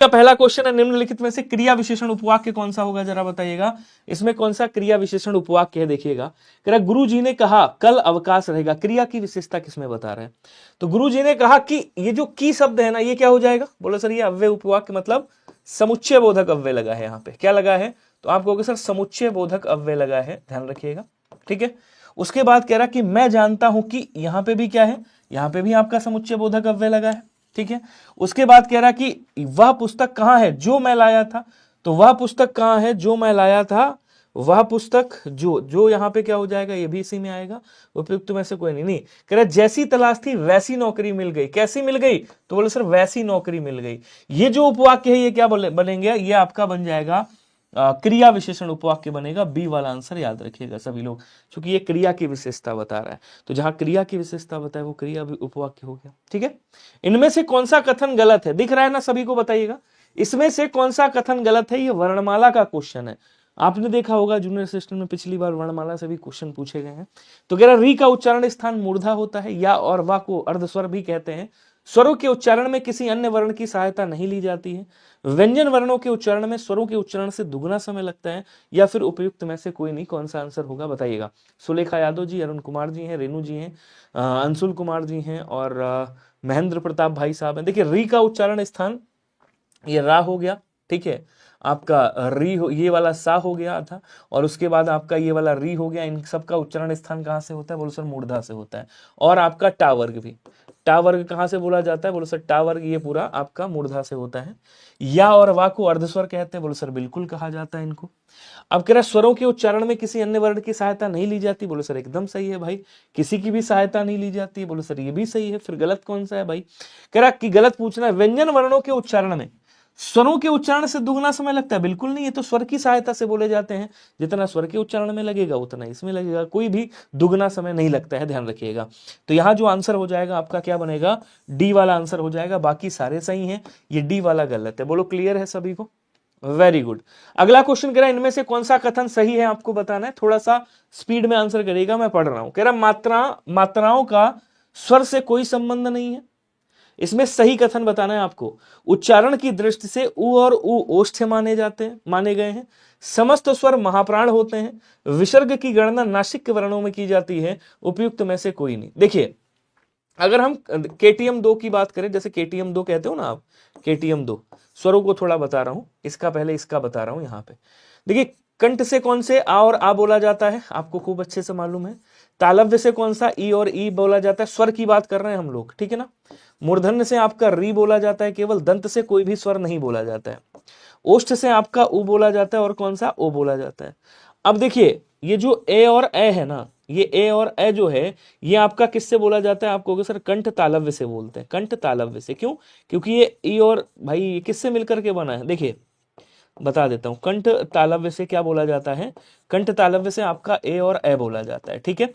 का पहला क्वेश्चन है, निम्नलिखित में से क्रिया विशेषण उपवाक्य कौन सा होगा, जरा बताइएगा। इसमें कौन सा क्रिया विशेषण उपवाक्य है, देखिएगा। कह रहा गुरु जी ने कहा कल अवकाश रहेगा। क्रिया की विशेषता किसमें बता रहे हैं, तो गुरु जी ने कहा कि ये जो की शब्द है ना, ये क्या हो जाएगा, बोलो सर ये अव्यय उपवाक्य मतलब समुच्चय बोधक अव्यय लगा है। यहाँ पे क्या लगा है, तो आप कहोगे सर समुच्चय बोधक अव्यय लगा है, ध्यान रखिएगा, ठीक है। उसके बाद कह रहा कि मैं जानता हूं कि, यहां पे भी क्या है, यहां पे भी आपका समुच्चय बोधक अव्यय लगा है, ठीक है। उसके बाद कह रहा कि वह पुस्तक कहां है जो मैं लाया था, तो वह पुस्तक कहां है जो मैं लाया था, वह पुस्तक जो यहां पे क्या हो जाएगा, ये भी इसी में आएगा, उपयुक्त में से कोई नहीं। कह रहा जैसी तलाश थी वैसी नौकरी मिल गई। कैसी मिल गई, तो बोले सर वैसी नौकरी मिल गई। ये जो उपवाक्य है ये क्या बनेंगे, ये आपका बन जाएगा क्रिया विशेषण उपवाक्य बनेगा। बी वाला आंसर याद रखिएगा सभी लोग, क्योंकि ये क्रिया की विशेषता बता रहा है। तो जहां क्रिया की विशेषता बताए वो क्रिया उपवाक्य हो गया, ठीक है। इनमें से कौन सा कथन गलत है, दिख रहा है ना सभी को, बताइएगा। इसमें से कौन सा कथन गलत है, ये वर्णमाला का क्वेश्चन है। आपने देखा होगा जूनियर सिस्टम में पिछली बार वर्णमाला से भी क्वेश्चन पूछे गए हैं। तो कह रहा री का उच्चारण स्थान मूर्धा होता है, या और वा को अर्धस्वर भी कहते हैं। स्वरों के उच्चारण में किसी अन्य वर्ण की सहायता नहीं ली जाती है। व्यंजन वर्णों के उच्चारण में स्वरों के उच्चारण से दुगना समय लगता है, या फिर उपयुक्त में से कोई नहीं। कौन सा आंसर होगा बताइएगा। सुलेखा यादव जी, अरुण कुमार जी हैं, रेणु जी हैं, अंशुल कुमार जी हैं, और महेंद्र प्रताप भाई साहब हैं। देखिए री का उच्चारण स्थान ये रा हो गया, ठीक है। आपका री हो, ये वाला सा हो गया था, और उसके बाद आपका ये वाला री हो गया। इन सब का उच्चारण स्थान कहां से होता है, बोलो सर मूर्धा से होता है। और आपका टा वर्ग भी, टा वर्ग कहां से बोला जाता है, बोलो सर टा वर्ग ये पूरा आपका मूर्धा से होता है। या और वा को अर्धस्वर कहते हैं, बोलो सर बिल्कुल कहा जाता है इनको। अब कह रहा स्वरों के उच्चारण में किसी अन्य वर्ण की सहायता नहीं ली जाती, बोलो सर एकदम सही है भाई, किसी की भी सहायता नहीं ली जाती, बोलो सर ये भी सही है। फिर गलत कौन सा है भाई, कह रहा कि गलत पूछना है, व्यंजन वर्णों के उच्चारण में स्वरों के उच्चारण से दुगना समय लगता है। बिल्कुल नहीं, ये तो स्वर की सहायता से बोले जाते हैं। जितना स्वर के उच्चारण में लगेगा उतना इसमें लगेगा, कोई भी दुगना समय नहीं लगता है, ध्यान रखिएगा। तो यहां जो आंसर हो जाएगा आपका क्या बनेगा, डी वाला आंसर हो जाएगा। बाकी सारे सही हैं, ये डी वाला गलत है। बोलो क्लियर है सभी को, वेरी गुड। अगला क्वेश्चन कह रहा है इनमें से कौन सा कथन सही है आपको बताना है। थोड़ा सा स्पीड में आंसर करिएगा, मैं पढ़ रहा हूं। कह रहा मात्राओं का स्वर से कोई संबंध नहीं है। इसमें सही कथन बताना है आपको। उच्चारण की दृष्टि से उ और उ ओष्ठ्य माने गए हैं। समस्त स्वर महाप्राण होते हैं। विसर्ग की गणना नासिक वर्णों में की जाती है। उपयुक्त में से कोई नहीं। देखिए अगर हम केटीएम 2 की बात करें, जैसे केटीएम 2 कहते हो ना आप, केटीएम 2 स्वरों को थोड़ा बता रहा हूं, इसका पहले इसका बता रहा हूं। यहां पे देखिए कंठ से कौन से आ और आ बोला जाता है, आपको खूब अच्छे से मालूम है। तालव्य से कौन सा ई और ई बोला जाता है, स्वर की बात कर रहे हैं हम लोग, ठीक है ना। मूर्धन्य से आपका री बोला जाता है, केवल दंत से कोई भी स्वर नहीं बोला जाता है। ओष्ठ से आपका उ बोला जाता है, और कौन सा ओ बोला जाता है। अब देखिए ये जो ए और ए है ना, ये ए और ए जो है ये आपका किससे बोला जाता है, आप कहोगे सर कंठ तालव्य से बोलते हैं। कंठ तालव्य से क्यों, क्योंकि ये ई और भाई ये किससे मिलकर के बना है, देखिए बता देता हूं। कंठ तालव्य से क्या बोला जाता है, कंठ तालव्य से आपका ए और ए बोला जाता है, ठीक है।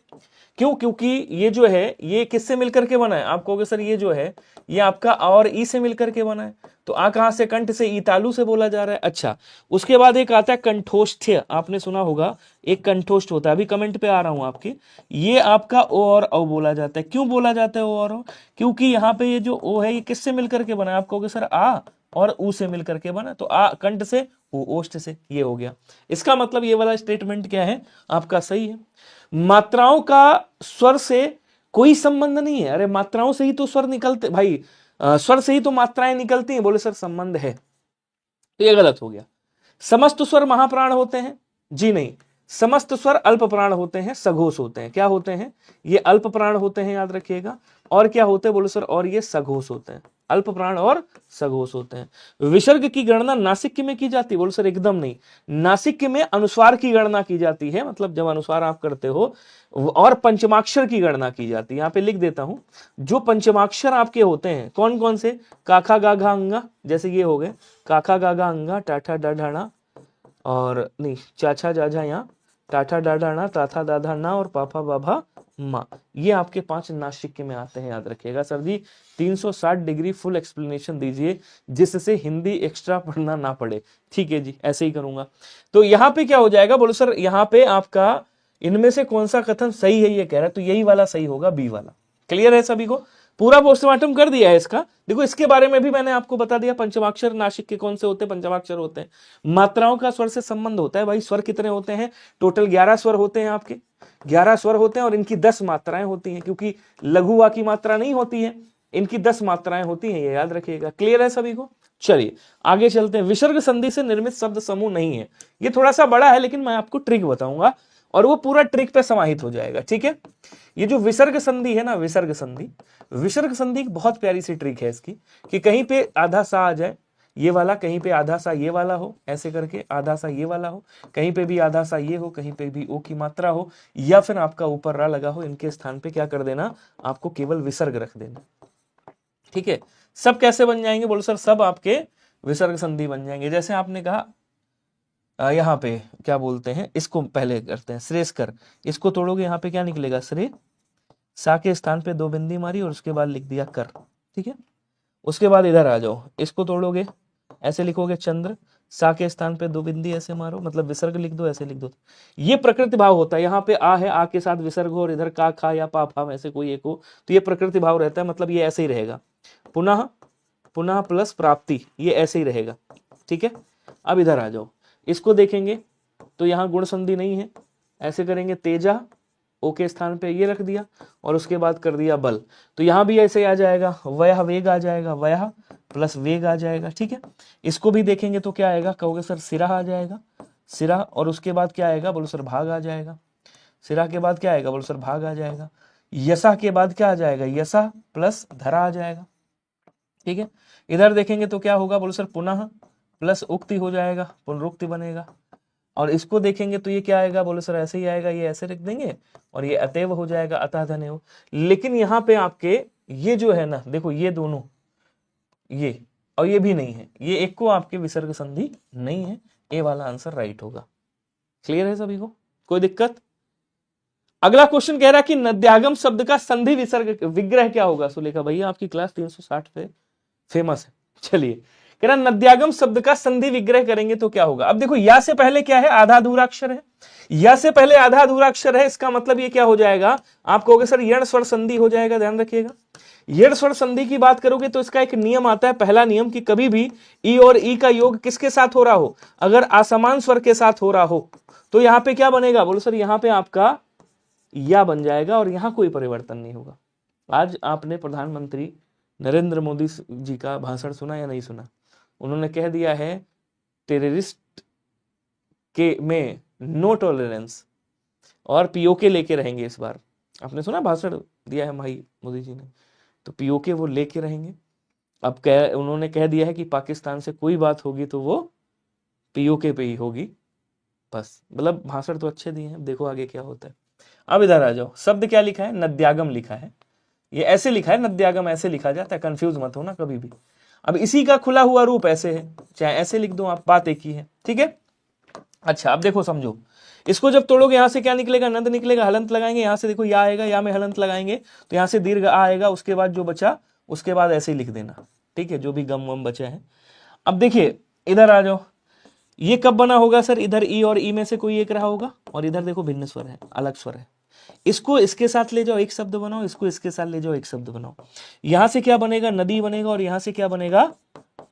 क्यों, क्योंकि ये जो है ये किससे मिलकर के बना है, आप कहोगे सर ये जो है ये आपका आ और ई से मिलकर के बना है। तो आ कहां से, कंठ से, ई तालु से बोला जा रहा है। अच्छा उसके बाद एक आता है कंठोष्ठ्य, आपने सुना होगा एक कंठोष्ठ होता है। अभी कमेंट पे आ रहा हूं आपके, ये आपका ओ और औ बोला जाता है। क्यों बोला जाता है ओ और औ, क्योंकि यहाँ पे ये जो ओ है ये किससे मिलकर के बना है, आप कहोगे सर आ और ऊ से मिलकर के बना। तो आ कंठ से, ऊ ओष्ठ से, ये हो गया। इसका मतलब ये वाला स्टेटमेंट क्या है आपका सही है। मात्राओं का स्वर से कोई संबंध नहीं है। अरे मात्राओं से ही तो स्वर निकलते भाई, स्वर से ही तो मात्राएं निकलती हैं, बोले सर संबंध है, तो ये गलत हो गया। समस्त स्वर महाप्राण होते हैं, जी नहीं, समस्त स्वर अल्प प्राण होते हैं, सघोष होते हैं। क्या होते हैं, ये अल्प प्राण होते हैं, याद रखिएगा। और क्या होते हैं बोले सर, और ये सघोष होते हैं। अल्प प्राण और सघोष होते हैं। विसर्ग की गणना नासिक में की जाती है, बोले सर एकदम नहीं। नासिक में अनुस्वार की गणना की जाती है, मतलब जब अनुस्वार आप करते हो, और पंचमाक्षर की गणना की जाती है। यहाँ पे लिख देता हूं, जो पंचमाक्षर आपके होते हैं कौन कौन से, काखा गाघा अंगा, जैसे ये हो गए काखा गाघा अंगा, टाठा डाढ़ा, और नहीं चाचा जाजा यहाँ, टाठा डाढ़ा, ताथा दाधा ना, और पापा बाबा माँ, ये आपके 5 नासिक में आते हैं, याद रखिएगा। सर जी 360 डिग्री फुल एक्सप्लेनेशन दीजिए, जिससे हिंदी एक्स्ट्रा पढ़ना ना पड़े, ठीक है जी, ऐसे ही करूंगा। तो यहाँ पे क्या हो जाएगा, बोलो सर यहाँ पे आपका इनमें से कौन सा कथन सही है ये कह रहा है, तो यही वाला सही होगा, बी वाला। क्लियर है सभी को, पूरा पोस्टमार्टम कर दिया है इसका। देखो इसके बारे में भी मैंने आपको बता दिया, पंचमाक्षर नासिक के कौन से होते हैं, पंचमाक्षर होते हैं। मात्राओं का स्वर से संबंध होता है भाई। स्वर कितने होते हैं, टोटल 11 स्वर होते हैं आपके, 11 स्वर होते हैं और इनकी 10 मात्राएं होती हैं, क्योंकि लघु वा की मात्रा नहीं होती है, इनकी 10 मात्राएं होती हैं, ये याद रखिएगा। क्लियर है सभी को? चलिए आगे चलते हैं। विसर्ग संधि से निर्मित शब्द समूह नहीं है, ये थोड़ा सा बड़ा है लेकिन मैं आपको ट्रिक बताऊंगा और वो पूरा ट्रिक पे समाहित हो जाएगा, ठीक है। ये जो विसर्ग संधि है ना, विसर्ग संधि, विसर्ग संधि एक बहुत प्यारी सी ट्रिक है इसकी, कि कहीं पे आधा सा आ जाए ये वाला, कहीं पे आधा सा ये वाला हो, ऐसे करके आधा सा ये वाला हो, कहीं पे भी आधा सा ये हो, कहीं पे भी ओ की मात्रा हो, या फिर आपका ऊपर रा लगा हो, इनके स्थान पे क्या कर देना, आपको केवल विसर्ग रख देना, ठीक है। सब कैसे बन जाएंगे, बोलो सर, सब आपके विसर्ग संधि बन जाएंगे। जैसे आपने कहा यहाँ पे क्या बोलते हैं, इसको पहले करते हैं, श्रेष्कर, इसको तोड़ोगे यहाँ पे क्या निकलेगा, श्रे, सा के स्थान पे 2 बिंदी मारी और उसके बाद लिख दिया कर, ठीक है। उसके बाद इधर आ जाओ, इसको तोड़ोगे ऐसे लिखोगे चंद्र, सा के स्थान पे 2 बिंदी ऐसे मारो, मतलब विसर्ग लिख दो, ऐसे लिख दो। ये प्रकृति भाव होता है। यहाँ पे आ है, आ के साथ विसर्ग हो, और इधर का, खा या पा, फा में से कोई एक हो, तो ये प्रकृति भाव रहता है, मतलब ये ऐसे ही रहेगा। पुनः, पुनः प्लस प्राप्ति, ये ऐसे ही रहेगा, ठीक है। अब इधर आ जाओ, इसको देखेंगे तो यहाँ गुण संधि नहीं है, ऐसे करेंगे तेजा, ओ के स्थान पे ये रख दिया और उसके बाद कर दिया बल, तो यहाँ भी ऐसे आ जाएगा, वयह वेग आ जाएगा, वयह प्लस वेग आ जाएगा, ठीक है। इसको भी देखेंगे तो क्या आएगा, कहोगे सर सिरा आ जाएगा, सिरा, और उसके बाद क्या आएगा, बोलो सर भाग आ जाएगा, सिरा के बाद क्या आएगा, बोलो सर भाग आ जाएगा, यसा के बाद क्या आ जाएगा, यसा प्लस धरा आ जाएगा, ठीक है। इधर देखेंगे तो क्या होगा, बोलो सर पुनः प्लस उक्ति हो जाएगा, पुनरुक्ति बनेगा। और इसको देखेंगे तो ये क्या आएगा, बोलो सर ऐसे ही आएगा, ये ऐसे रख देंगे और ये अतएव हो जाएगा, अतः धन्य। लेकिन यहाँ पे आपके ये जो है ना, देखो ये दोनों, ये और ये भी नहीं है, ये एक को आपके विसर्ग संधि नहीं है, ए वाला आंसर राइट होगा। क्लियर है सभी को, कोई दिक्कत? अगला क्वेश्चन कह रहा है कि नद्यागम शब्द का संधि विसर्ग विग्रह क्या होगा। सुलेखा भैया आपकी क्लास 360 पे फेमस है। चलिए, कह रहा नद्यागम शब्द का संधि विग्रह करेंगे तो क्या होगा। अब देखो, या से पहले क्या है, आधा अधूरा अक्षर है, या से पहले आधा अधूरा अक्षर है, इसका मतलब ये क्या हो जाएगा, आप कहोगे सर यण स्वर संधि हो जाएगा। ध्यान रखिएगा, यण स्वर संधि की बात करोगे तो इसका एक नियम आता है, पहला नियम, कि कभी भी ई और ई का योग किसके साथ हो रहा हो, अगर असमान स्वर के साथ हो रहा हो तो यहाँ पे क्या बनेगा, बोलो सर यहाँ पे आपका या बन जाएगा और यहां कोई परिवर्तन नहीं होगा। आज आपने प्रधानमंत्री नरेंद्र मोदी जी का भाषण सुना या नहीं सुना, उन्होंने कह दिया है टेररिस्ट के में नो टॉलरेंस और पीओके लेके रहेंगे इस बार। आपने सुना भाषण दिया है भाई मोदी जी ने, तो पीओके वो लेके रहेंगे। अब उन्होंने कह दिया है कि पाकिस्तान से कोई बात होगी तो वो पीओके पे ही होगी, बस। मतलब भाषण तो अच्छे दिए हैं, देखो आगे क्या होता है। अब इधर आ जाओ, शब्द क्या लिखा है, नद्यागम लिखा है, ये ऐसे लिखा है, नद्यागम ऐसे लिखा जाता है, कंफ्यूज मत होना कभी भी। अब इसी का खुला हुआ रूप ऐसे है, चाहे ऐसे लिख दो आप, बात एक ही है, ठीक है। अच्छा अब देखो समझो, इसको जब तोड़ोगे यहां से क्या निकलेगा, नंद निकलेगा, हलंत लगाएंगे, यहां से देखो या आएगा, या में हलंत लगाएंगे तो यहां से दीर्घ आ आएगा, उसके बाद जो बचा उसके बाद ऐसे ही लिख देना, ठीक है, जो भी गम वम बचा है। अब देखिए इधर आ जाओ, ये कब बना होगा सर, इधर ई और ई में से कोई एक रहा होगा, और इधर देखो भिन्न स्वर है, अलग स्वर है, इसको इसके साथ ले जाओ एक शब्द बनाओ, इसको इसके साथ ले जाओ एक शब्द बनाओ। यहां से क्या बनेगा, नदी बनेगा, और यहां से क्या बनेगा,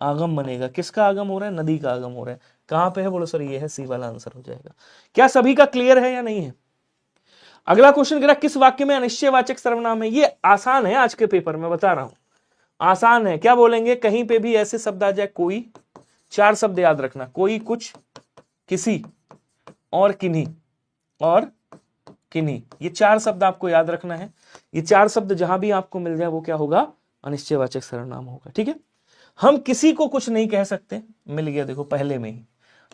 आगम बनेगा। किसका आगम हो रहा है, नदी का आगम हो रहा है। कहां पे है, बोलो सर ये है, सी वाला आंसर हो जाएगा। क्या सभी का क्लियर है या नहीं है? अगला क्वेश्चन कह रहा किस वाक्य में अनिश्चयवाचक सर्वनाम है। ये आसान है, आज के पेपर में बता रहा हूं, आसान है। क्या बोलेंगे, कहीं पे भी ऐसे शब्द आ जाए, कोई, 4 शब्द याद रखना, कोई, कुछ, किसी और किन्हीं, और किन्हीं, ये 4 शब्द आपको याद रखना है। ये 4 शब्द जहां भी आपको मिल जाए वो क्या होगा, अनिश्चयवाचक सर्वनाम होगा, ठीक है। हम किसी को कुछ नहीं कह सकते, मिल गया, देखो पहले में ही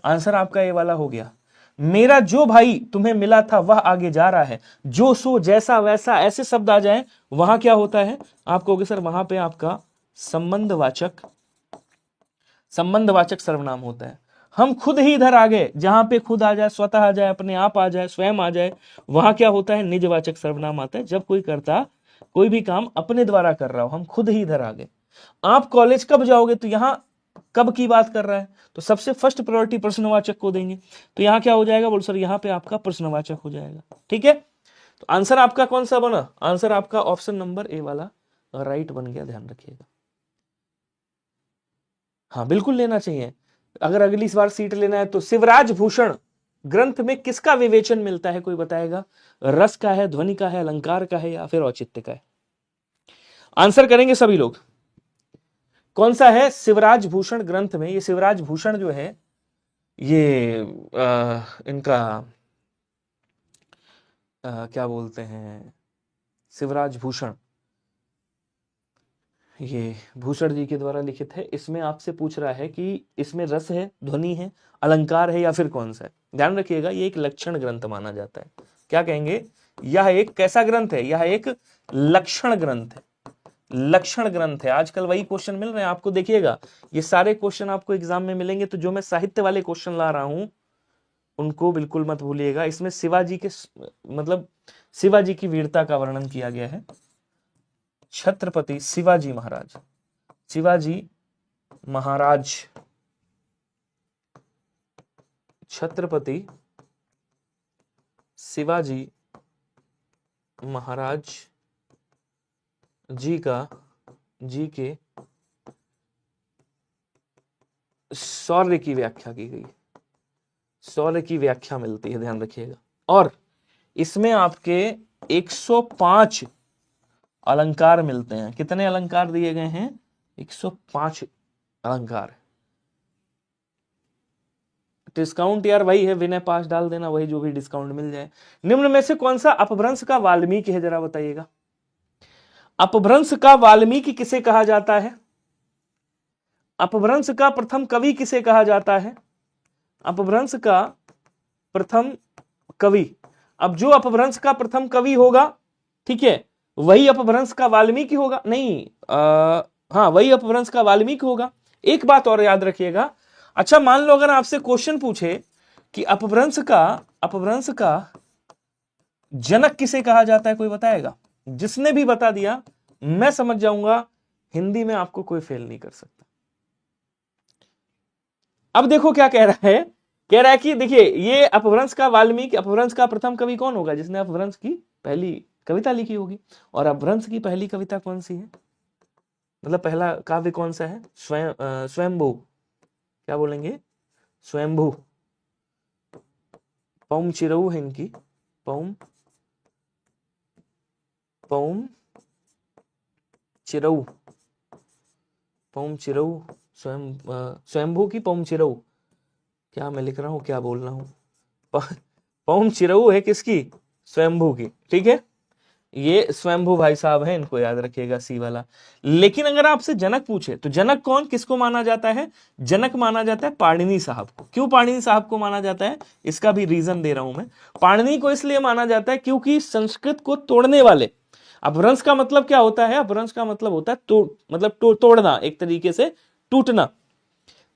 आंसर आपका ये वाला हो गया। मेरा जो भाई तुम्हें मिला था वह आगे जा रहा है, जो सो जैसा वैसा, ऐसे शब्द आ जाए वहां क्या होता है, आप कहोगे सर वहां पे आपका संबंधवाचक सर्वनाम होता है। हम खुद ही इधर आ गए, जहां पे खुद आ जाए, स्वतः आ जाए, अपने आप आ जाए, स्वयं आ जाए, वहां क्या होता है, निजवाचक सर्वनाम आता है। जब कोई करता कोई भी काम अपने द्वारा कर रहा हो, हम खुद ही इधर आ गए। आप कॉलेज कब जाओगे, तो यहां कब की बात कर रहा है, तो सबसे फर्स्ट प्रायोरिटी प्रश्नवाचक को देंगे, तो यहां क्या हो जाएगा, बोल सर यहां पे आपका प्रश्नवाचक हो जाएगा, ठीक है। तो आंसर आपका कौन सा बना, आंसर आपका ऑप्शन नंबर ए वाला राइट बन गया, ध्यान रखिएगा। हाँ बिल्कुल लेना चाहिए। अगर अगली बार सीट लेना है तो शिवराज भूषण ग्रंथ में किसका विवेचन मिलता है, कोई बताएगा? रस का है, ध्वनि का है, अलंकार का है, या फिर औचित्य का है? आंसर करेंगे सभी लोग। कौन सा है शिवराज भूषण ग्रंथ में? ये शिवराज भूषण जो है ये इनका क्या बोलते हैं, शिवराज भूषण, ये भूषण जी के द्वारा लिखित है। इसमें आपसे पूछ रहा है कि इसमें रस है, ध्वनि है, अलंकार है, या फिर कौन सा है? ध्यान रखिएगा, ये एक लक्षण ग्रंथ माना जाता है। क्या कहेंगे? यह एक कैसा ग्रंथ है? यह एक लक्षण ग्रंथ है। लक्षण ग्रंथ है। आजकल वही क्वेश्चन मिल रहे हैं आपको, देखिएगा ये सारे क्वेश्चन आपको एग्जाम में मिलेंगे। तो जो मैं साहित्य वाले क्वेश्चन ला रहा हूं उनको बिल्कुल मत भूलिएगा। इसमें शिवाजी के मतलब शिवाजी की वीरता का वर्णन किया गया है। छत्रपति शिवाजी महाराज, शिवाजी महाराज, छत्रपति शिवाजी महाराज जी के शौर्य की व्याख्या की गई, शौर्य की व्याख्या मिलती है, ध्यान रखिएगा। और इसमें आपके 105 अलंकार मिलते हैं। कितने अलंकार दिए गए हैं? 105 अलंकार। डिस्काउंट यार वही है, विनय पास डाल देना, वही जो भी डिस्काउंट मिल जाए। निम्न में से कौन सा अपभ्रंश का वाल्मीकि है, जरा बताइएगा। अपभ्रंश का वाल्मीकि किसे कहा जाता है? अपभ्रंश का प्रथम कवि किसे कहा जाता है? अपभ्रंश का प्रथम कवि, अब जो अपभ्रंश का प्रथम कवि होगा, ठीक है, वही अपभ्रंश का वाल्मीकि होगा। नहीं, हाँ वही अपभ्रंश का वाल्मीकि होगा। एक बात और याद रखिएगा, अच्छा मान लो अगर आपसे क्वेश्चन पूछे कि अपभ्रंश का जनक किसे कहा जाता है, कोई बताएगा? जिसने भी बता दिया मैं समझ जाऊंगा हिंदी में आपको कोई फेल नहीं कर सकता। अब देखो क्या कह रहा है, कह रहा है कि देखिए ये अपभ्रंश का वाल्मीकि, अपभ्रंश का प्रथम कवि कौन होगा? जिसने अपभ्रंश की पहली कविता लिखी होगी। और अपभ्रंश की पहली कविता कौन सी है, मतलब पहला काव्य कौन सा है? स्वयंभू, क्या बोलेंगे? स्वयंभू। पौम चिरऊ है इनकी, पौम चिरऊ, पौम चिरऊ, स्वयंभू की पौम चिरऊ। क्या मैं लिख रहा हूं, क्या बोल रहा हूं? पौम चिरऊ है किसकी? स्वयंभू की, ठीक है। ये स्वयंभू भाई साहब हैं, इनको याद रखिएगा, सी वाला। लेकिन अगर आपसे जनक पूछे तो जनक कौन, किसको माना जाता है? जनक माना जाता है पाणिनि साहब को। क्यों पाणिनि साहब को माना जाता है? इसका भी रीजन दे रहा हूं मैं। पाणिनि को इसलिए माना जाता है क्योंकि संस्कृत को तोड़ने वाले, अपभ्रंश का मतलब क्या होता है? अपभ्रंश का मतलब होता है तोड़ना, एक तरीके से टूटना।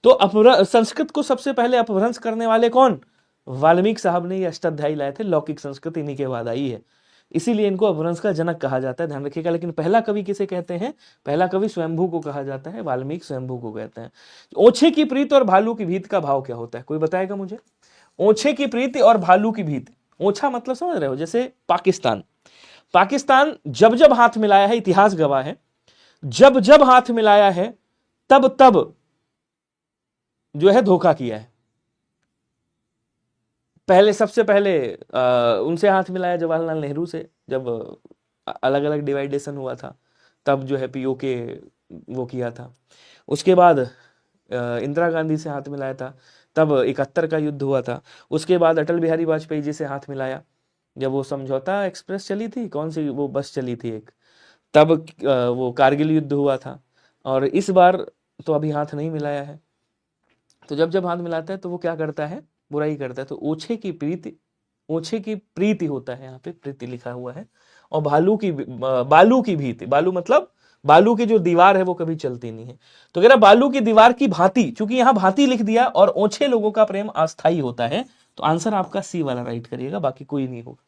तो संस्कृत को सबसे पहले अपभ्रंश करने वाले कौन? वाल्मीकि साहब ने ये अष्टाध्यायी लाए थे। लौकिक संस्कृत इन्हीं के बाद आई है, इसीलिए इनको अपभ्रंश का जनक कहा जाता है, ध्यान रखिएगा। लेकिन पहला कवि किसे कहते हैं? पहला कवि स्वयंभू को कहा जाता है, वाल्मीकि स्वयंभू को कहते हैं। ओछे की प्रीति और भालू की भीत का भाव क्या होता है, कोई बताएगा मुझे? ओछे की प्रीति और भालू की भीत, ओछा मतलब समझ रहे हो, जैसे पाकिस्तान, पाकिस्तान जब जब हाथ मिलाया है, इतिहास गवाह है, जब जब हाथ मिलाया है तब तब जो है धोखा किया है। पहले सबसे पहले उनसे हाथ मिलाया जवाहरलाल नेहरू से, जब अलग अलग डिवाइडेशन हुआ था, तब जो है पीओके वो किया था। उसके बाद इंदिरा गांधी से हाथ मिलाया था, तब 71 का युद्ध हुआ था। उसके बाद अटल बिहारी वाजपेयी जी से हाथ मिलाया, जब वो समझौता एक्सप्रेस चली थी, कौन सी वो बस चली थी एक, तब वो कारगिल युद्ध हुआ था। और इस बार तो अभी हाथ नहीं मिलाया है। तो जब जब हाथ मिलाता है तो वो क्या करता है? बुराई करता है। तो ओछे की प्रीति, ओछे की प्रीति होता है, यहाँ पे प्रीति लिखा हुआ है। और बालू की भीति, बालू मतलब बालू की जो दीवार है वो कभी चलती नहीं है। तो कह रहा बालू की दीवार की भांति, चूंकि यहां भांति लिख दिया, और ओछे लोगों का प्रेम अस्थायी होता है, तो आंसर आपका सी वाला राइट करिएगा, बाकी कोई नहीं होगा।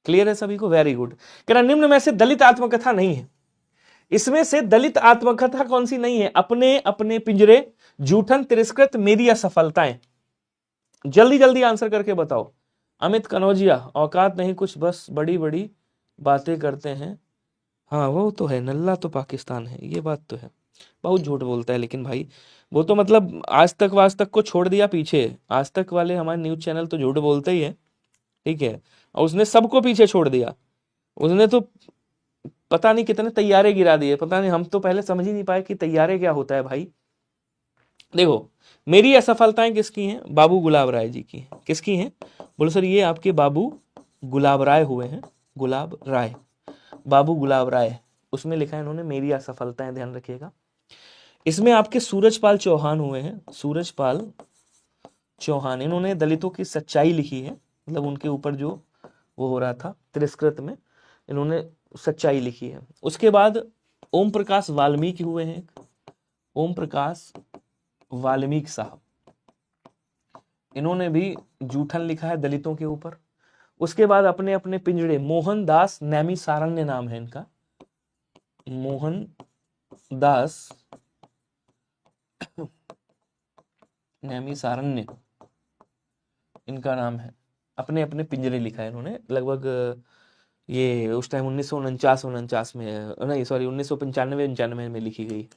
क्लियर है सभी को? Very good. कह रहा निम्न में से दलित आत्मकथा नहीं है। इसमें से दलित आत्मकथा कौन सी नहीं है? अपने अपने पिंजरे, जूठन, तिरस्कृत, मेरी असफलताएं। जल्दी जल्दी आंसर करके बताओ। अमित कनौजिया, औकात नहीं कुछ, बस बड़ी बड़ी बातें करते हैं, हाँ वो तो है, नल्ला तो पाकिस्तान है, ये बात तो है। बहुत झूठ बोलता है लेकिन भाई, वो तो मतलब आज तक को छोड़ दिया पीछे। आज तक वाले हमारे न्यूज चैनल तो झूठ बोलते ही है, ठीक है, और उसने सबको पीछे छोड़ दिया। उसने तो पता नहीं कितने तैयारे गिरा दिए, पता नहीं, हम तो पहले समझ ही नहीं पाए कि तैयारे क्या होता है भाई। देखो, मेरी असफलताएं किसकी हैं? बाबू गुलाब राय जी की हैं। किसकी हैं? बोलो सर ये आपके बाबू गुलाब राय हुए हैं, गुलाब राय, बाबू गुलाब राय, उसमें लिखा है इन्होंने मेरी असफलताएं, ध्यान रखिएगा। इसमें आपके सूरजपाल चौहान हुए हैं, सूरजपाल चौहान, इन्होंने दलितों की सच्चाई लिखी है, मतलब उनके ऊपर जो वो हो रहा था तिरस्कृत में, इन्होंने सच्चाई लिखी है। उसके बाद ओम प्रकाश वाल्मीकि हुए हैं, ओम प्रकाश वाल्मीकि साहब, इन्होंने भी जूठन लिखा है दलितों के ऊपर। उसके बाद अपने अपने पिंजड़े, मोहनदास नैमी सारण्य नाम है इनका, मोहन दास नैमी सारण्य इनका नाम है, अपने अपने पिंजरे लिखा है इन्होंने। लगभग ये उस टाइम 1949 में, नहीं सॉरी 1995 में लिखी गई,